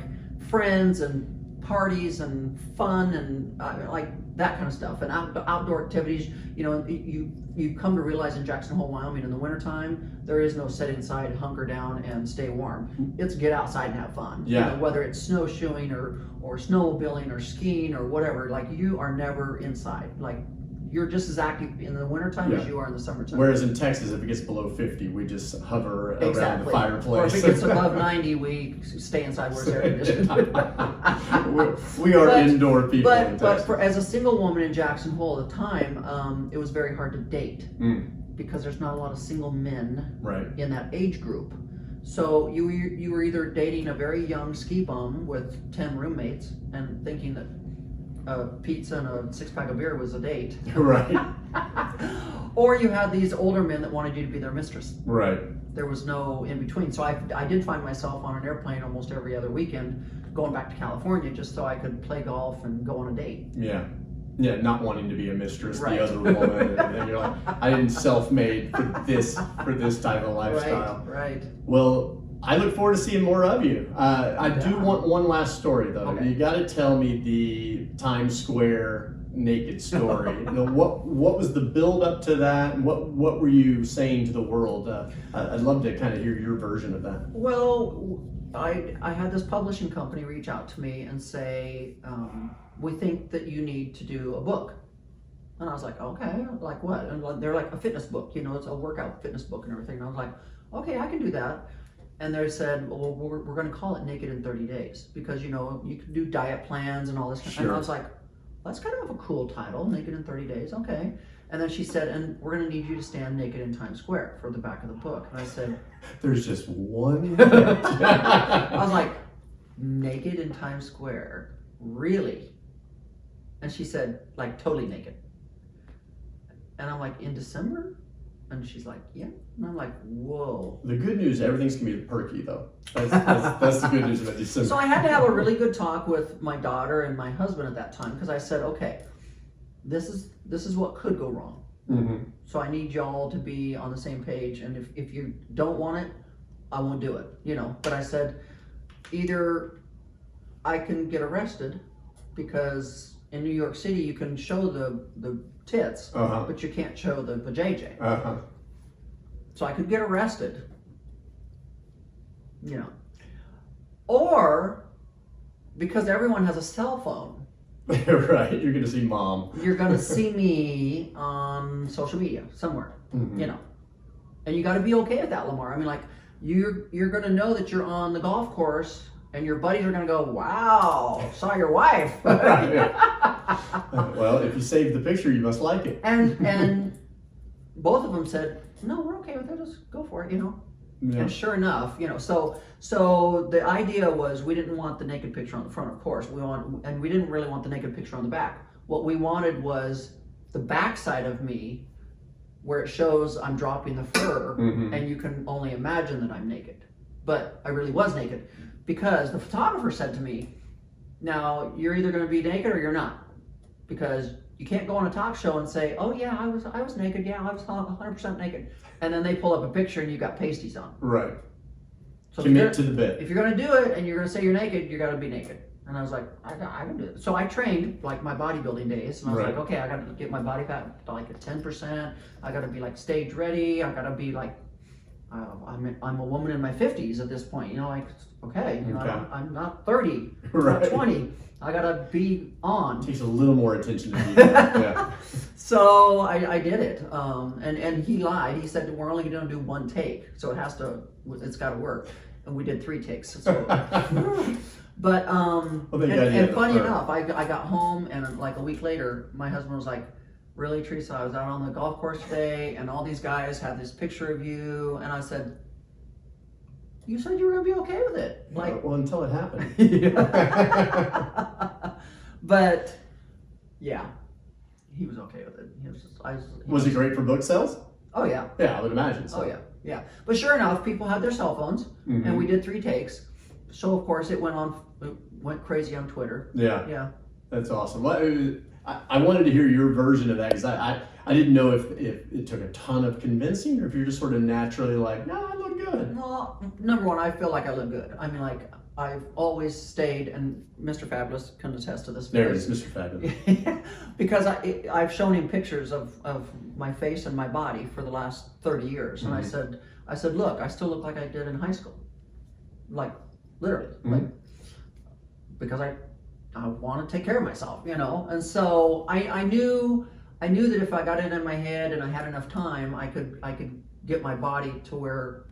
friends and parties and fun and like that kind of stuff, and outdoor activities. You know, you come to realize in Jackson Hole, Wyoming, in the wintertime, there is no sit inside, hunker down, and stay warm. It's get outside and have fun. Yeah. You know, whether it's snowshoeing or snowmobiling or skiing or whatever, like, you are never inside. Like, you're just as active in the wintertime as you are in the summertime. Whereas in Texas, if it gets below 50, we just hover around the fireplace. Or if it gets above 90, we stay inside where it's air conditioned. we are indoor people in Texas. But as a single woman in Jackson Hole at the time, it was very hard to date because there's not a lot of single men in that age group. So you were either dating a very young ski bum with 10 roommates and thinking that a pizza and a 6-pack of beer was a date. Right. Or you had these older men that wanted you to be their mistress. Right. There was no in between. So I did find myself on an airplane almost every other weekend going back to California just so I could play golf and go on a date. Yeah. Yeah, not wanting to be a mistress, Right. the other woman, and everything. You're like, I didn't self-made for this type of lifestyle. Right. Well, I look forward to seeing more of you. I do Yeah. want one last story though. Okay. You got to tell me the Times Square naked story. What was the build up to that? And what were you saying to the world? I'd love to kind of hear your version of that. Well, I had this publishing company reach out to me and say, we think that you need to do a book. And I was like, okay, like what? And they're like a fitness book, you know, it's a workout fitness book and everything. And I was like, okay, I can do that. And they said, well, we're going to call it Naked in 30 Days because, you know, you can do diet plans and all this. Sure. And I was like, that's kind of a cool title, Naked in 30 Days, okay. And then she said, and we're going to need you to stand naked in Times Square for the back of the book. And I said, There's just one. I was like, naked in Times Square? Really? And she said, like totally naked. And I'm like, in December? And she's like, yeah. And I'm like, whoa. The good news, everything's gonna be perky though. That's the good news about December. So I had to have a really good talk with my daughter and my husband at that time because I said, okay, this is what could go wrong. Mm-hmm. So I need y'all to be on the same page. And if you don't want it, I won't do it, you know. But I said, either I can get arrested because in New York City you can show the tits, Uh-huh. but you can't show the JJ. Uh-huh. So I could get arrested, you know. Or because everyone has a cell phone, Right, you're gonna see mom. you're gonna see me on social media somewhere, Mhm. you know. And you gotta be okay with that, Lamar. I mean, like, you're gonna know that you're on the golf course and your buddies are gonna go, wow, saw your wife. Right, yeah. Well, if you save the picture, you must like it. And both of them said, no, we're okay with it, just go for it, you know. Yeah. And sure enough, you know, so the idea was we didn't want the naked picture on the front, of course. And we didn't really want the naked picture on the back. What we wanted was the back side of me where it shows I'm dropping the fur Mhm. and you can only imagine that I'm naked. But I really was naked because the photographer said to me, now you're either going to be naked or you're not. Because you can't go on a talk show and say, oh yeah, I was naked, yeah, I was 100% naked. And then they pull up a picture and you got pasties on. Right. So Commit to the bit. if you're gonna do it and you're gonna say you're naked, you gotta be naked. And I was like, I can do it. So I trained like my bodybuilding days, and I was Right. like, okay, I gotta get my body fat to like a 10%. I gotta be like stage ready. I gotta be like, I'm a woman in my 50s at this point. You know, like okay, you know, Okay. I'm not 30, I'm Right. not 20. I gotta be on. Takes a little more attention to detail. Yeah. So I did it, and he lied. He said we're only going to do one take, so it's got to work. And we did 3 takes. So, but and funny enough, I got home and like a week later, my husband was like, "Really, Theresa? I was out on the golf course today, and all these guys had this picture of you." And I said, "You said you were going to be okay with it, like." Well, until it happened. But yeah, he was okay with it. He was just, Was it great for book sales? Oh yeah. Yeah, I would imagine so. Oh yeah. But sure enough, people had their cell phones, Mhm. and we did 3 takes. So of course it went crazy on Twitter. Yeah. Yeah. That's awesome. Well, I wanted to hear your version of that because I didn't know if it took a ton of convincing or if you're just sort of naturally like, no, I look good. Well, number one, I feel like I look good. I mean, like I've always stayed, and Mr. Fabulous can attest to this. There it is, Mr. Fabulous. Because I've shown him pictures of my face and my body for the last 30 years, and Mhm. I said, look, I still look like I did in high school, like literally, Mhm. like because I want to take care of myself, you know. And so I knew that if I got it in my head and I had enough time, I could get my body to where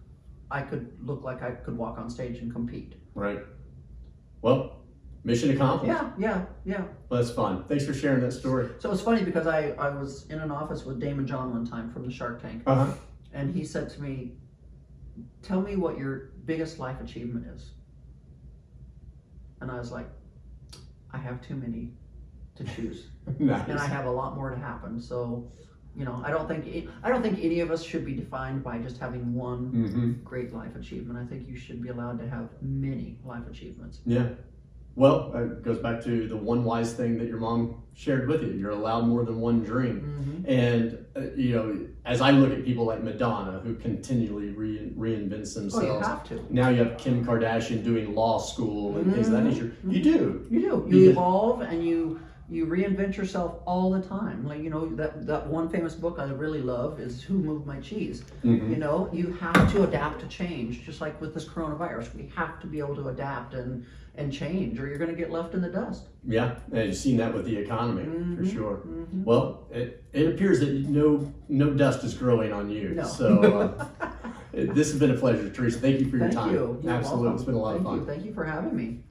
I could look like I could walk on stage and compete. Right. Well, mission accomplished. Yeah. Well, that's fun. Thanks for sharing that story. So it's funny because I was in an office with Damon John one time from the Shark Tank, Uh-huh. and he said to me, tell me what your biggest life achievement is. And I was like, I have too many to choose. Nice. And I have a lot more to happen. So, you know, I don't think any of us should be defined by just having one great life achievement. I think you should be allowed to have many life achievements. Yeah. Well, it goes back to the one wise thing that your mom shared with you. You're allowed more than one dream. And, you know, as I look at people like Madonna, who continually reinvents themselves. Oh, you have to. Now you have Kim Kardashian doing law school and things of that nature. You do. You do. You evolve and you reinvent yourself all the time. Like, you know, that one famous book I really love is Who Moved My Cheese? You know, you have to adapt to change, just like with this coronavirus. We have to be able to adapt and change, or you're going to get left in the dust. Yeah, and you've seen that with the economy, for sure. Well, it appears that no dust is growing on you. No. So this has been a pleasure, Theresa. Thank you for your time. Thank you. You're Absolutely. welcome. It's been a lot of fun. Thank you for having me.